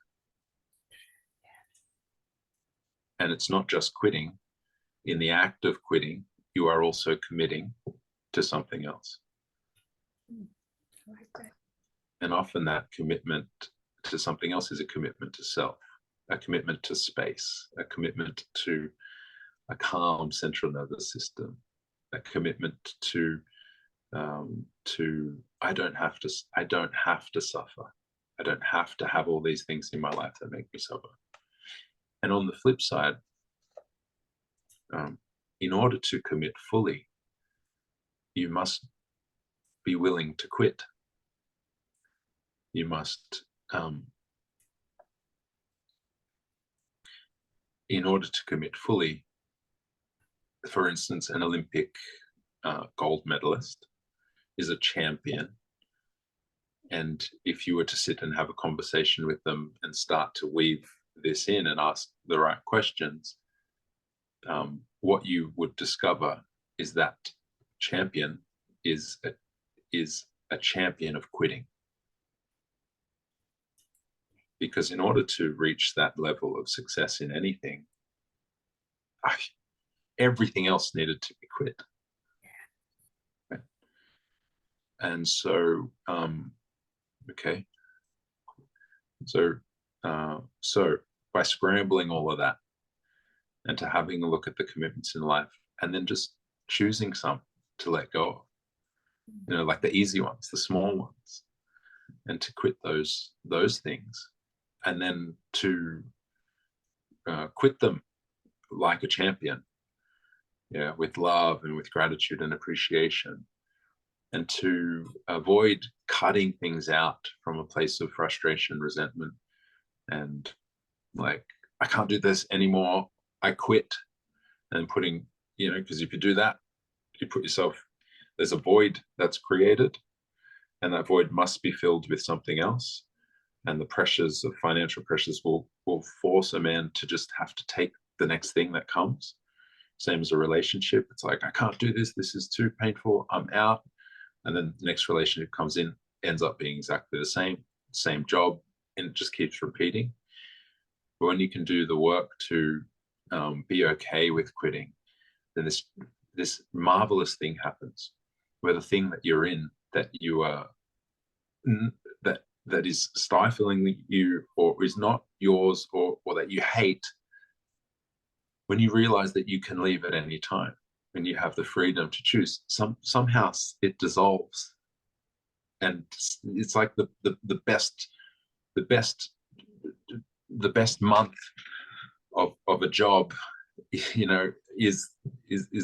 and it's not just quitting. In the act of quitting, you are also committing to something else. I like that. And often that commitment to something else is a commitment to self, a commitment to space, a commitment to a calm central nervous system, a commitment to I don't have to suffer. I don't have to have all these things in my life that make me suffer. And on the flip side, in order to commit fully, you must be willing to quit. You must, in order to commit fully, for instance, an Olympic gold medalist is a champion. And if you were to sit and have a conversation with them and start to weave this in and ask the right questions, what you would discover is that champion is a champion of quitting. Because in order to reach that level of success in anything, everything else needed to be quit. Right? And so, okay. So by scrambling all of that and to having a look at the commitments in life, and then just choosing some to let go of, like the easy ones, the small ones, and to quit those things, and then to quit them like a champion, with love and with gratitude and appreciation, and to avoid cutting things out from a place of frustration, resentment, and like, I can't do this anymore, I quit, and putting, because if you do that, you put yourself, there's a void that's created, and that void must be filled with something else. And the pressures of financial pressures will force a man to just have to take the next thing that comes. Same as a relationship. It's like, I can't do this. This is too painful. I'm out. And then the next relationship comes in, ends up being exactly the same job, and it just keeps repeating. But when you can do the work to be okay with quitting, then this marvelous thing happens, where the thing that you're in, that you are, that is stifling you, or is not yours, or that you hate, when you realize that you can leave at any time, when you have the freedom to choose, somehow it dissolves, and it's like the best month of a job, is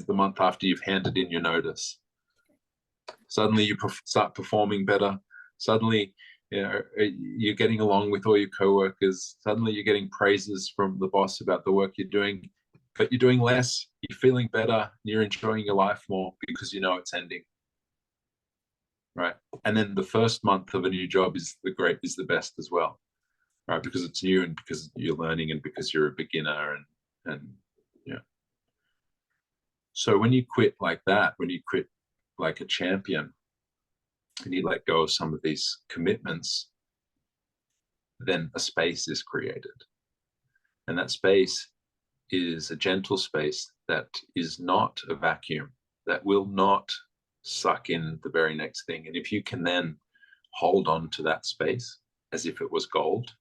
the month after you've handed in your notice. Suddenly you start performing better. Suddenly, you're getting along with all your coworkers. Suddenly you're getting praises from the boss about the work you're doing, but you're doing less. You're feeling better. You're enjoying your life more because you know it's ending. Right. And then the first month of a new job is the best as well. Right. Because it's new, and because you're learning, and because you're a beginner, and yeah. So when you quit like that, when you quit like a champion, and you let go of some of these commitments, then a space is created. And that space is a gentle space that is not a vacuum, that will not suck in the very next thing. And if you can then hold on to that space as if it was gold,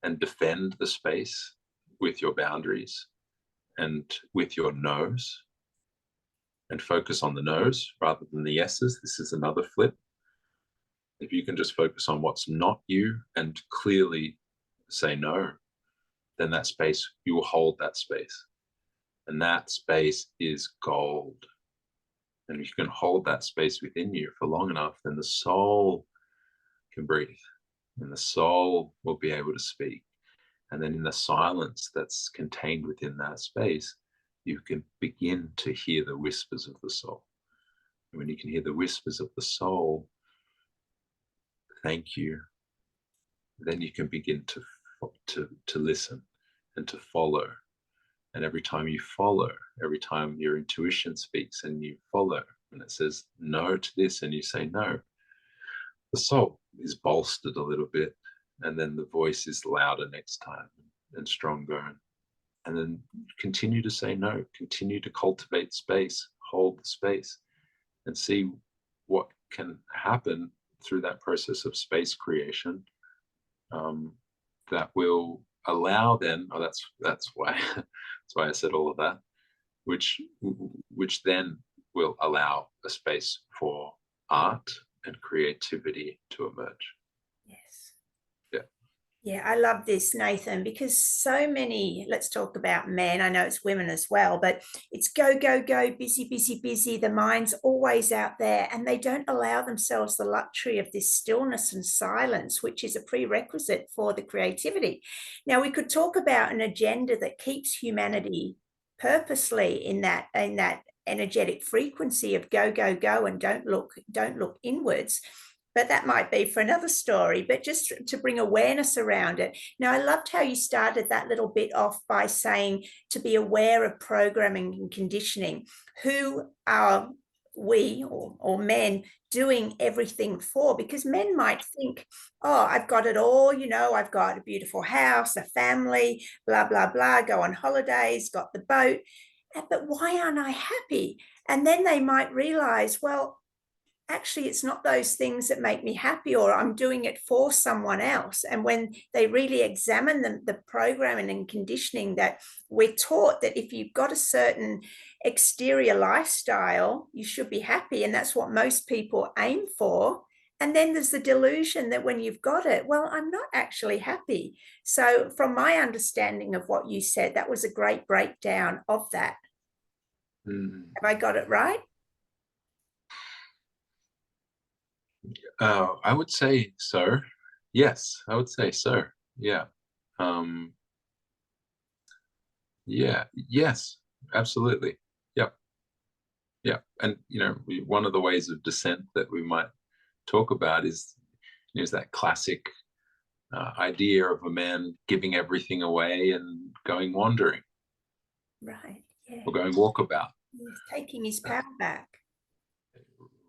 and defend the space with your boundaries and with your no's, and focus on the no's rather than the yeses. This is another flip. If you can just focus on what's not you and clearly say no, then that space, you will hold that space. And that space is gold. And if you can hold that space within you for long enough, then the soul can breathe and the soul will be able to speak. And then in the silence that's contained within that space, you can begin to hear the whispers of the soul. And when you can hear the whispers of the soul, thank you, then you can begin to listen and to follow. And every time you follow, every time your intuition speaks and you follow, and it says no to this and you say no, the soul is bolstered a little bit, and then the voice is louder next time and stronger. And then continue to say no, continue to cultivate space, hold the space, and see what can happen through that process of space creation, that will allow then, that's why that's why I said all of that, which then will allow a space for art and creativity to emerge. Yes. Yeah. Yeah, I love this, Nathan, because so many, let's talk about men. I know it's women as well, but it's go, go, go, busy, busy, busy. The mind's always out there, and they don't allow themselves the luxury of this stillness and silence, which is a prerequisite for the creativity. Now, we could talk about an agenda that keeps humanity purposely in that energetic frequency of go, go, go, and don't look inwards. But that might be for another story, but just to bring awareness around it. Now, I loved how you started that little bit off by saying to be aware of programming and conditioning. Who are we or men doing everything for? Because men might think, oh, I've got it all, I've got a beautiful house, a family, blah, blah, blah, go on holidays, got the boat, but why aren't I happy? And then they might realize, well, actually it's not those things that make me happy, or I'm doing it for someone else. And when they really examine the programming and conditioning that we're taught, that if you've got a certain exterior lifestyle, you should be happy, and that's what most people aim for. And then there's the delusion that when you've got it, well, I'm not actually happy. So from my understanding of what you said, that was a great breakdown of that. Have I got it right? I would say so. Yes, I would say so. Yeah. Yeah. Yes. Absolutely. Yep. Yeah. And one of the ways of descent that we might talk about is that classic idea of a man giving everything away and going wandering. Right. Yeah. Or going walkabout. He's taking his power back.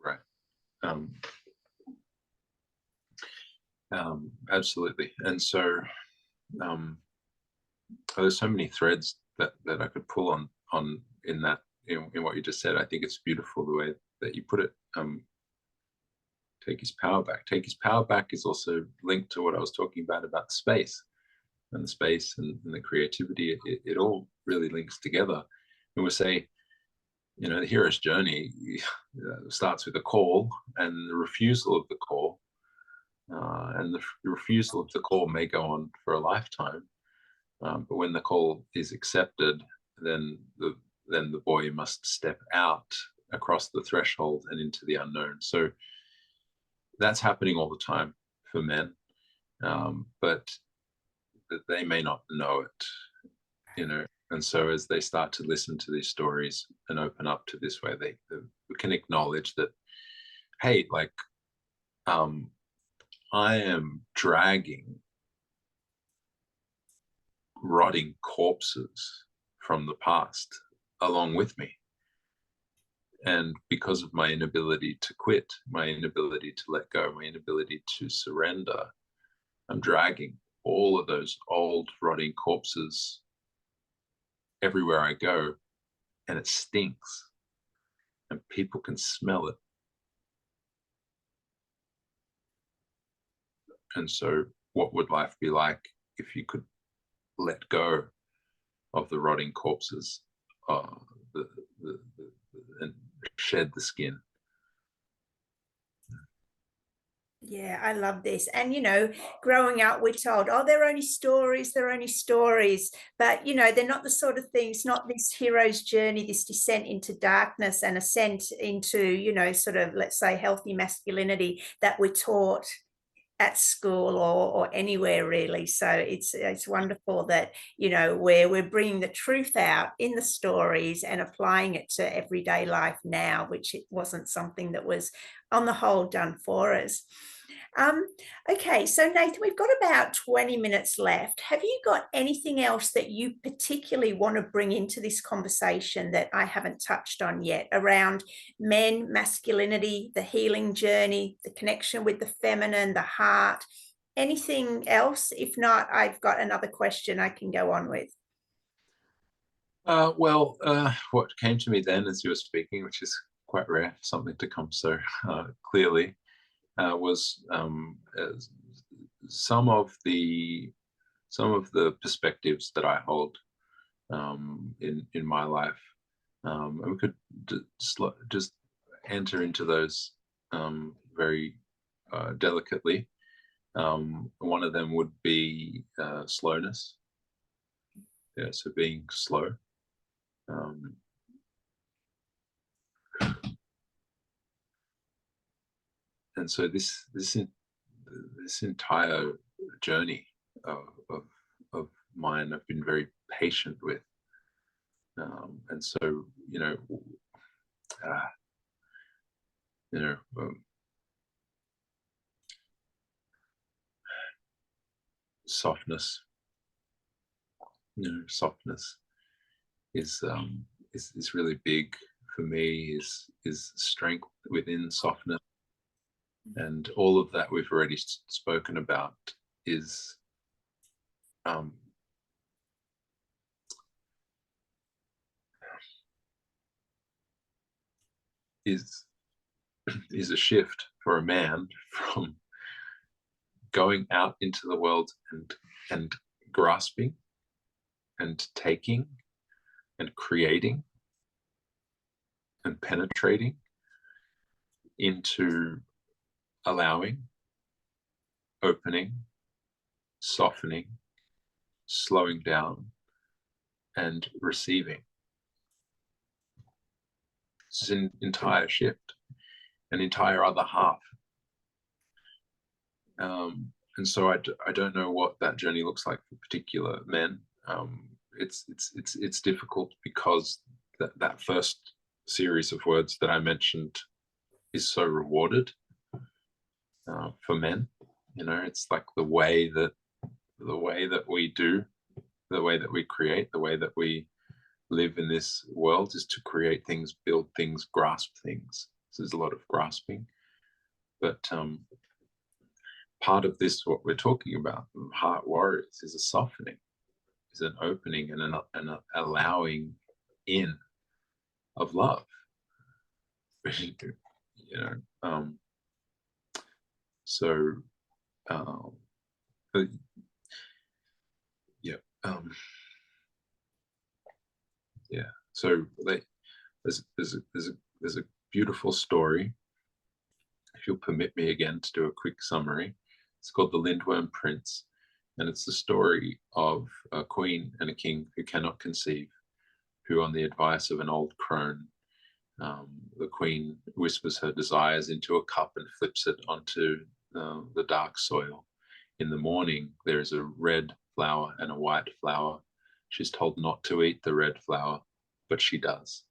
Right. Absolutely. And so there's so many threads that I could pull on in that, in what you just said. I think it's beautiful the way that you put it. Take his power back. Take his power back is also linked to what I was talking about space, and the space and the creativity. It all really links together. And we say, the hero's journey starts with a call and the refusal of the call. And the refusal of the call may go on for a lifetime, but when the call is accepted, then the boy must step out across the threshold and into the unknown. So that's happening all the time for men, but they may not know it, And so as they start to listen to these stories and open up to this way, they can acknowledge that, hey, like, I am dragging rotting corpses from the past along with me. And because of my inability to quit, my inability to let go, my inability to surrender, I'm dragging all of those old rotting corpses everywhere I go, and it stinks, and people can smell it. And so what would life be like if you could let go of the rotting corpses, uh, and shed the skin. Yeah, I love this. And, growing up, we're told, oh, they're only stories, they're only stories. But, they're not the sort of things, not this hero's journey, this descent into darkness and ascent into, sort of, let's say, healthy masculinity that we're taught at school or anywhere really. So it's wonderful that we're bringing the truth out in the stories and applying it to everyday life now, which it wasn't something that was on the whole done for us. um, okay, so Nathan, we've got about 20 minutes left. Have you got anything else that you particularly want to bring into this conversation that I haven't touched on yet around men, masculinity, the healing journey, the connection with the feminine, the heart? Anything else? If not, I've got another question I can go on with. What came to me then as you were speaking, which is quite rare, something to come so clearly, was some of the perspectives that I hold in my life, and we could just enter into those very delicately. One of them would be slowness. Yeah, so being slow. Um, and so this entire journey of mine, I've been very patient with, and so uh, you know, softness. Softness is really big for me. Is strength within softness, and all of that we've already spoken about is um, is is a shift for a man from going out into the world and grasping and taking and creating and penetrating into allowing, opening, softening, slowing down, and receiving. It's an entire shift, an entire other half. And so I don't know what that journey looks like for particular men. It's difficult because that first series of words that I mentioned is so rewarded for men. It's like the way that we do, the way that we create, the way that we live in this world is to create things, build things, grasp things. So there's a lot of grasping, but part of this, what we're talking about, heart warriors, is a softening, is an opening and an allowing in of love. So yeah, yeah. So there's a beautiful story. If you'll permit me again to do a quick summary, it's called The Lindworm Prince, and it's the story of a queen and a king who cannot conceive, who, on the advice of an old crone, the queen whispers her desires into a cup and flips it onto the dark soil. In the morning, there is a red flower and a white flower. She's told not to eat the red flower, but she does.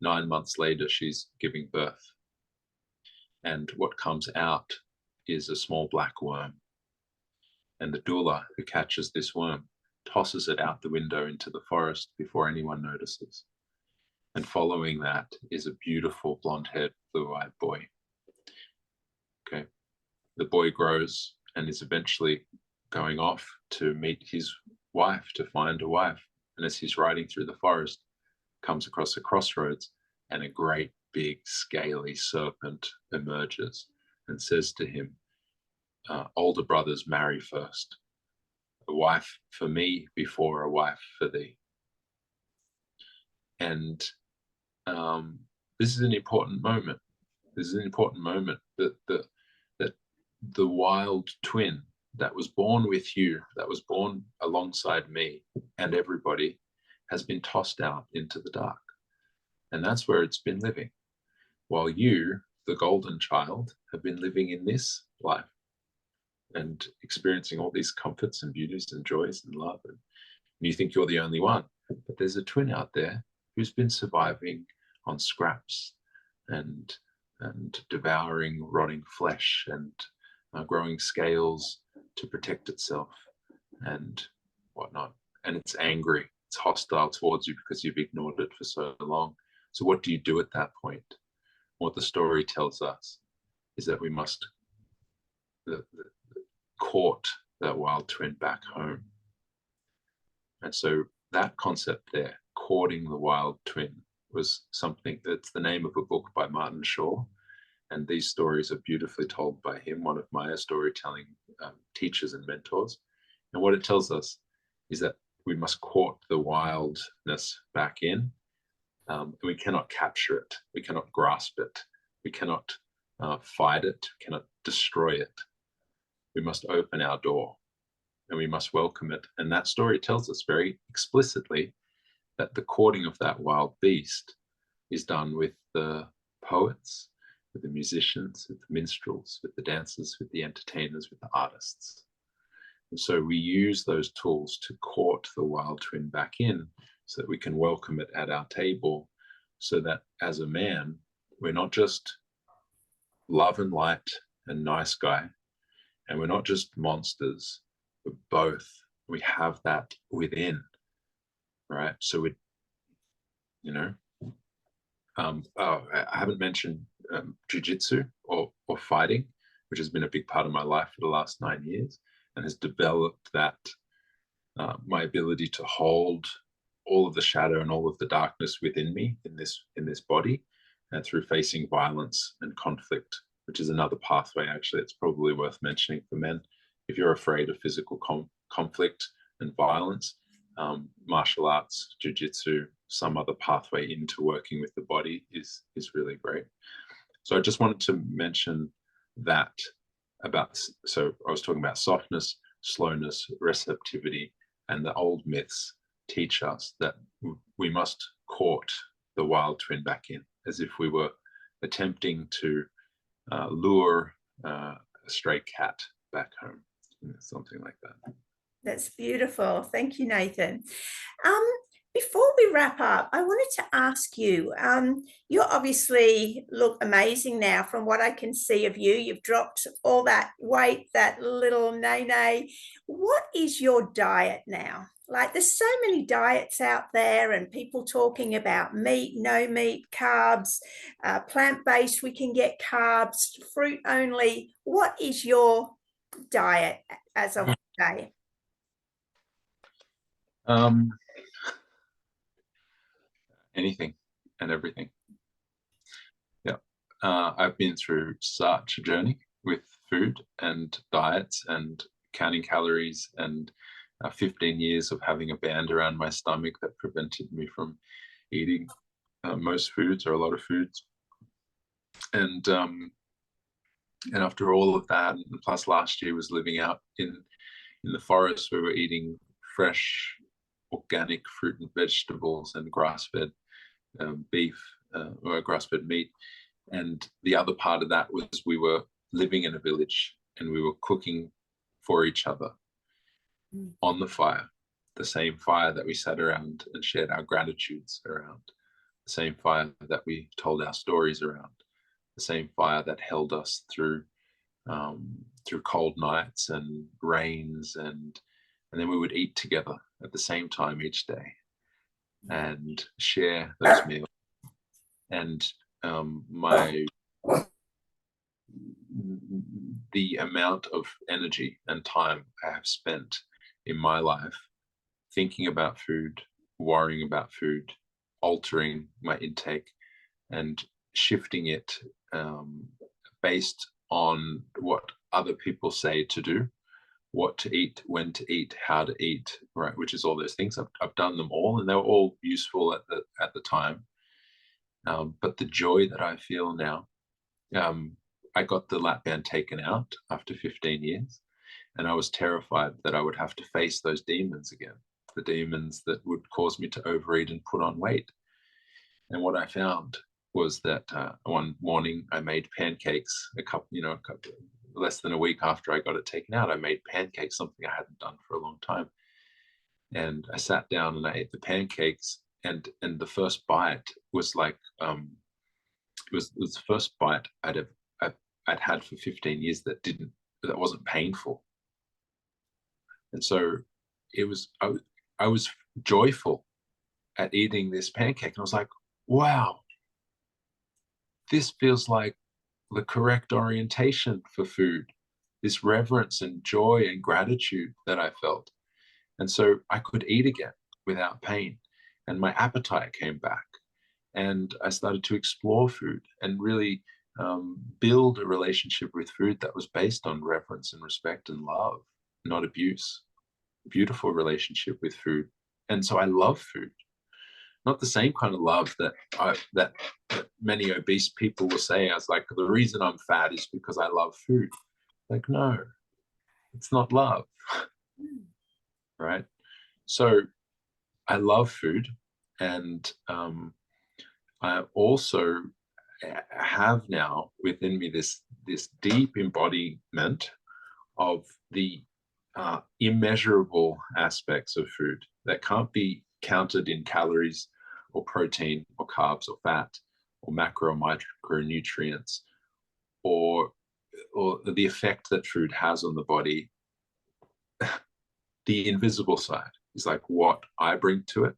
9 months later, she's giving birth. And what comes out is a small black worm. And the doula who catches this worm tosses it out the window into the forest before anyone notices. And following that is a beautiful blonde-haired, blue-eyed boy. Okay. The boy grows and is eventually going off to meet his wife, to find a wife. And as he's riding through the forest, comes across a crossroads, and a great big scaly serpent emerges and says to him, older brothers marry first. A wife for me before a wife for thee. And this is an important moment. This is an important moment that the wild twin that was born with you, that was born alongside me and everybody, has been tossed out into the dark. And that's where it's been living. While you, the golden child, have been living in this life and experiencing all these comforts and beauties and joys and love. And you think you're the only one. But there's a twin out there who's been surviving on scraps and devouring rotting flesh and growing scales to protect itself and whatnot. And it's angry, it's hostile towards you because you've ignored it for so long. So what do you do at that point? What the story tells us is that we must court that wild twin back home. And so that concept there, courting the wild twin, was something that's the name of a book by Martin Shaw. And these stories are beautifully told by him, one of my storytelling teachers and mentors. And what it tells us is that we must court the wildness back in. And we cannot capture it. We cannot grasp it. We cannot fight it. We cannot destroy it. We must open our door and we must welcome it. And that story tells us very explicitly that the courting of that wild beast is done with the poets, with the musicians, with the minstrels, with the dancers, with the entertainers, with the artists. And so we use those tools to court the wild twin back in so that we can welcome it at our table, so that as a man, we're not just love and light and nice guy, and we're not just monsters, we're both. We have that within, right? So we, I haven't mentioned jiu-jitsu or fighting, which has been a big part of my life for the last 9 years and has developed that my ability to hold all of the shadow and all of the darkness within me in this body, and through facing violence and conflict, which is another pathway. Actually, it's probably worth mentioning for men. If you're afraid of physical conflict and violence, martial arts, jiu-jitsu, some other pathway into working with the body is really great. So I just wanted to mention that so I was talking about softness, slowness, receptivity, and the old myths teach us that we must court the wild twin back in, as if we were attempting to lure a stray cat back home, something like that. That's beautiful. Thank you, Nathan. Before we wrap up, I wanted to ask you, you obviously look amazing now from what I can see of you. You've dropped all that weight, that little nene. What is your diet now? Like, there's so many diets out there and people talking about meat, no meat, carbs, plant-based, we can get carbs, fruit only. What is your diet as of today? Anything and everything. Yeah. I've been through such a journey with food and diets and counting calories and 15 years of having a band around my stomach that prevented me from eating most foods or a lot of foods. And after all of that, and plus last year was living out in the forest where we're eating fresh organic fruit and vegetables and grass-fed beef or grass-fed meat. And the other part of that was we were living in a village and we were cooking for each other on the fire, the same fire that we sat around and shared our gratitudes around, the same fire that we told our stories around, the same fire that held us through cold nights and rains, and then we would eat together at the same time each day and share those meals. And the amount of energy and time I have spent in my life thinking about food, worrying about food, altering my intake and shifting it based on what other people say to do what to eat, when to eat, how to eat, right? Which is all those things. I've done them all, and they were all useful at the time. But the joy that I feel now, um, I got the lap band taken out after 15 years, and I was terrified that I would have to face those demons again, the demons that would cause me to overeat and put on weight. And what I found was that one morning I made pancakes, less than a week after I got it taken out. I made pancakes, something I hadn't done for a long time. And I sat down and I ate the pancakes, and the first bite was like it was the first bite I'd had for 15 years that wasn't painful. And so it was I was joyful at eating this pancake, and I was like, wow, this feels like the correct orientation for food, this reverence and joy and gratitude that I felt. And so I could eat again without pain, and my appetite came back, and I started to explore food and really build a relationship with food that was based on reverence and respect and love, not abuse. A beautiful relationship with food. And so I love food, not the same kind of love that many obese people will say. I was like, the reason I'm fat is because I love food. Like, no, it's not love. Right? So I love food, and I also have now within me this deep embodiment of the immeasurable aspects of food that can't be counted in calories or protein or carbs or fat or macro or micronutrients, or the effect that food has on the body. The invisible side is like what I bring to it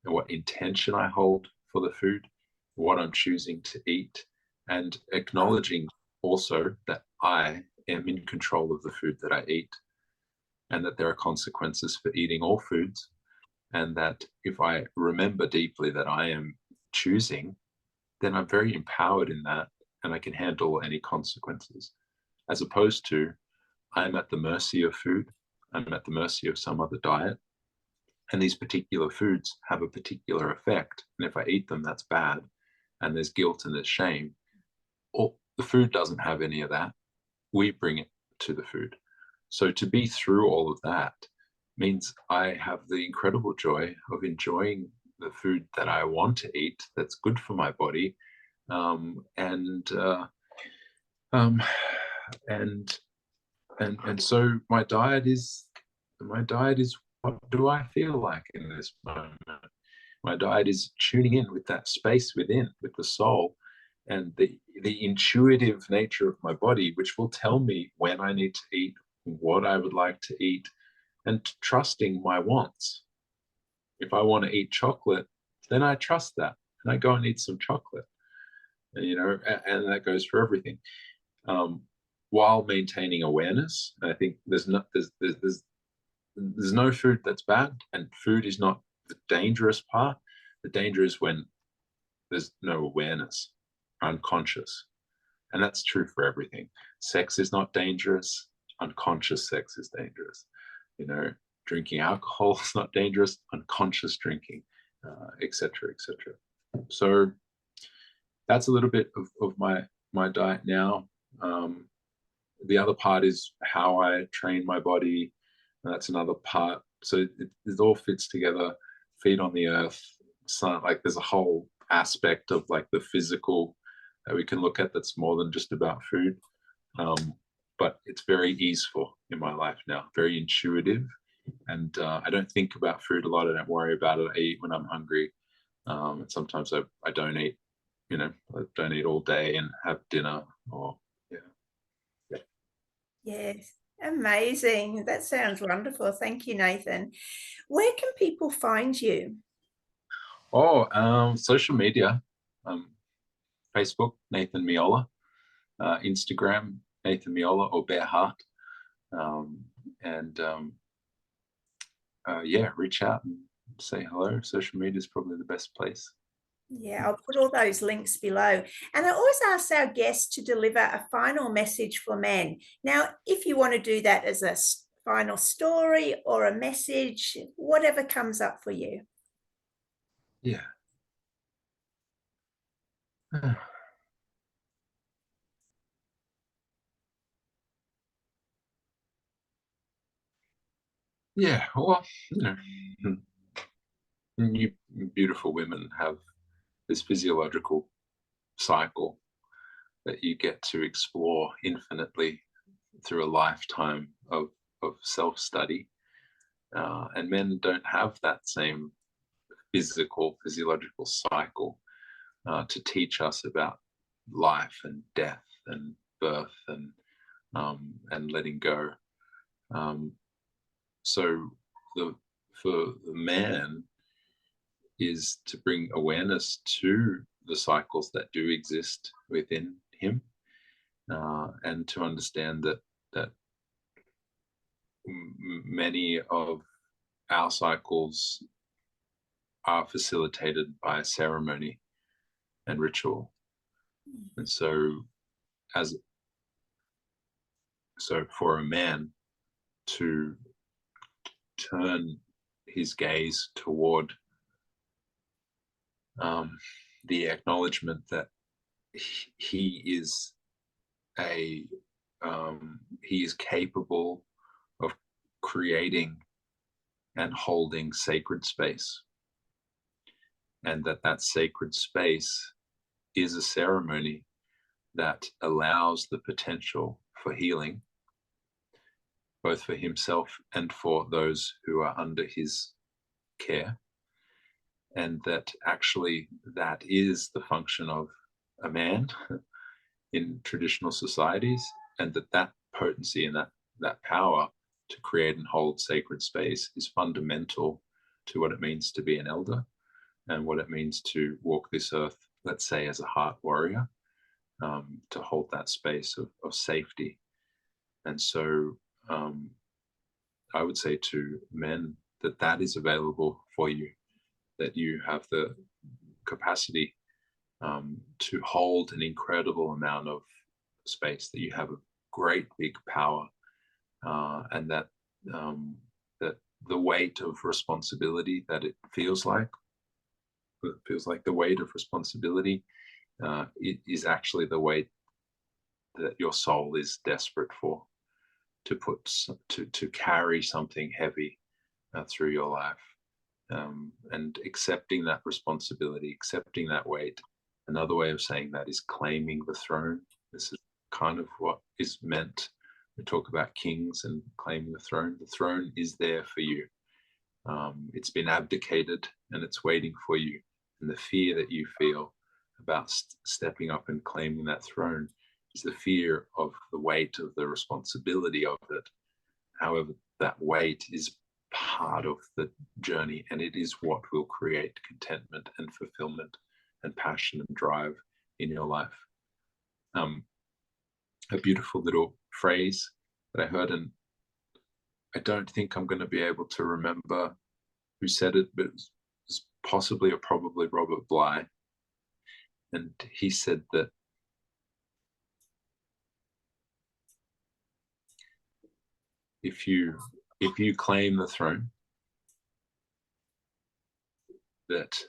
and what intention I hold for the food, what I'm choosing to eat, and acknowledging also that I am in control of the food that I eat, and that there are consequences for eating all foods, and that if I remember deeply that I am choosing, then I'm very empowered in that, and I can handle any consequences, as opposed to I'm at the mercy of food, I'm at the mercy of some other diet, and these particular foods have a particular effect, and if I eat them, that's bad, and there's guilt and there's shame. Or the food doesn't have any of that. We bring it to the food. So to be through all of that means I have the incredible joy of enjoying the food that I want to eat, that's good for my body, and so my diet is what do I feel like in this moment? My diet is tuning in with that space within, with the soul, and the intuitive nature of my body, which will tell me when I need to eat, what I would like to eat, and trusting my wants. If I want to eat chocolate, then I trust that, and I go and eat some chocolate. And that goes for everything, while maintaining awareness. I think there's no food that's bad, and food is not the dangerous part. The danger is when there's no awareness, unconscious, and that's true for everything. Sex is not dangerous. Unconscious sex is dangerous. Drinking alcohol is not dangerous. Unconscious drinking, etc., etc. So that's a little bit of my diet now. The other part is how I train my body. That's another part. So it all fits together. Feet on the earth. Like there's a whole aspect of like the physical that we can look at that's more than just about food. But it's very easeful in my life now, very intuitive. And I don't think about food a lot. I don't worry about it. I eat when I'm hungry. And sometimes I don't eat, I don't eat all day and have dinner or, yeah. Yes, amazing. That sounds wonderful. Thank you, Nathan. Where can people find you? Social media, Facebook, Nathan Meola, Instagram, Nathan Meola or Bear Heart. Reach out and say hello. Social media is probably the best place. Yeah, I'll put all those links below. And I always ask our guests to deliver a final message for men. Now, if you want to do that as a final story or a message, whatever comes up for you. Yeah. Yeah, well, you beautiful women have this physiological cycle that you get to explore infinitely through a lifetime of self-study. And men don't have that same physiological cycle to teach us about life and death and birth and letting go. So the for the man is to bring awareness to the cycles that do exist within him, and to understand that many of our cycles are facilitated by ceremony and ritual. And as so for a man to turn his gaze toward the acknowledgement that he is a he is capable of creating and holding sacred space, and that sacred space is a ceremony that allows the potential for healing, both for himself and for those who are under his care. And that actually that is the function of a man in traditional societies, and that potency and that power to create and hold sacred space is fundamental to what it means to be an elder and what it means to walk this earth, let's say, as a heart warrior, to hold that space of safety. And so I would say to men that is available for you, that you have the capacity to hold an incredible amount of space, that you have a great big power, and that the weight of responsibility that it feels like the weight of responsibility it is actually the weight that your soul is desperate for, to carry something heavy through your life, and accepting that responsibility, accepting that weight. Another way of saying that is claiming the throne. This is kind of what is meant. We talk about kings and claiming the throne. The throne is there for you. It's been abdicated and it's waiting for you. And the fear that you feel about stepping up and claiming that throne is the fear of the weight of the responsibility of it. However, that weight is part of the journey, and it is what will create contentment and fulfillment and passion and drive in your life. A beautiful little phrase that I heard, and I don't think I'm going to be able to remember who said it, but it was possibly or probably Robert Bly. And he said that if you claim the throne, that,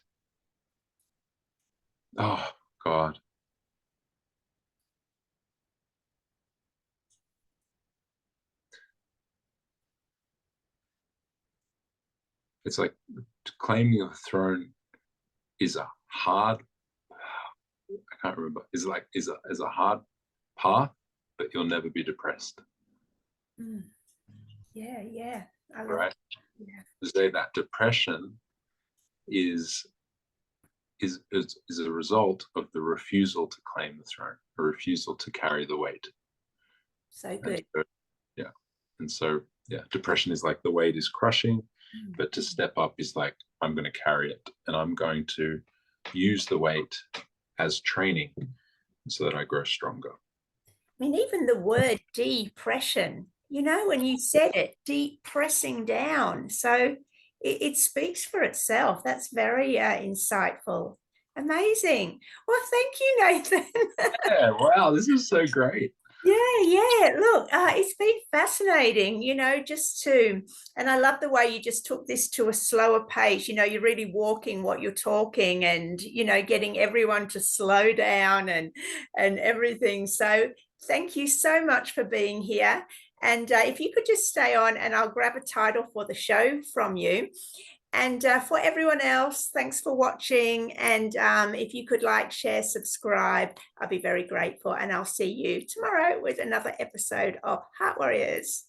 oh God, it's like claiming the throne is a hard, I can't remember, is a hard path, but you'll never be depressed. Yeah. I love right. Yeah. To say that depression is a result of the refusal to claim the throne, a refusal to carry the weight. So good. And so depression is like the weight is crushing, but to step up is like, I'm going to carry it, and I'm going to use the weight as training so that I grow stronger. I mean, even the word depression, when you said it, deep pressing down. So it speaks for itself. That's very insightful. Amazing. Well, thank you, Nathan. Yeah, wow, this is so great. Yeah. Look, it's been fascinating, and I love the way you just took this to a slower pace. You're really walking what you're talking and, getting everyone to slow down and everything. So thank you so much for being here. And if you could just stay on and I'll grab a title for the show from you. And for everyone else, thanks for watching. And if you could like, share, subscribe, I'll be very grateful. And I'll see you tomorrow with another episode of Heart Warriors.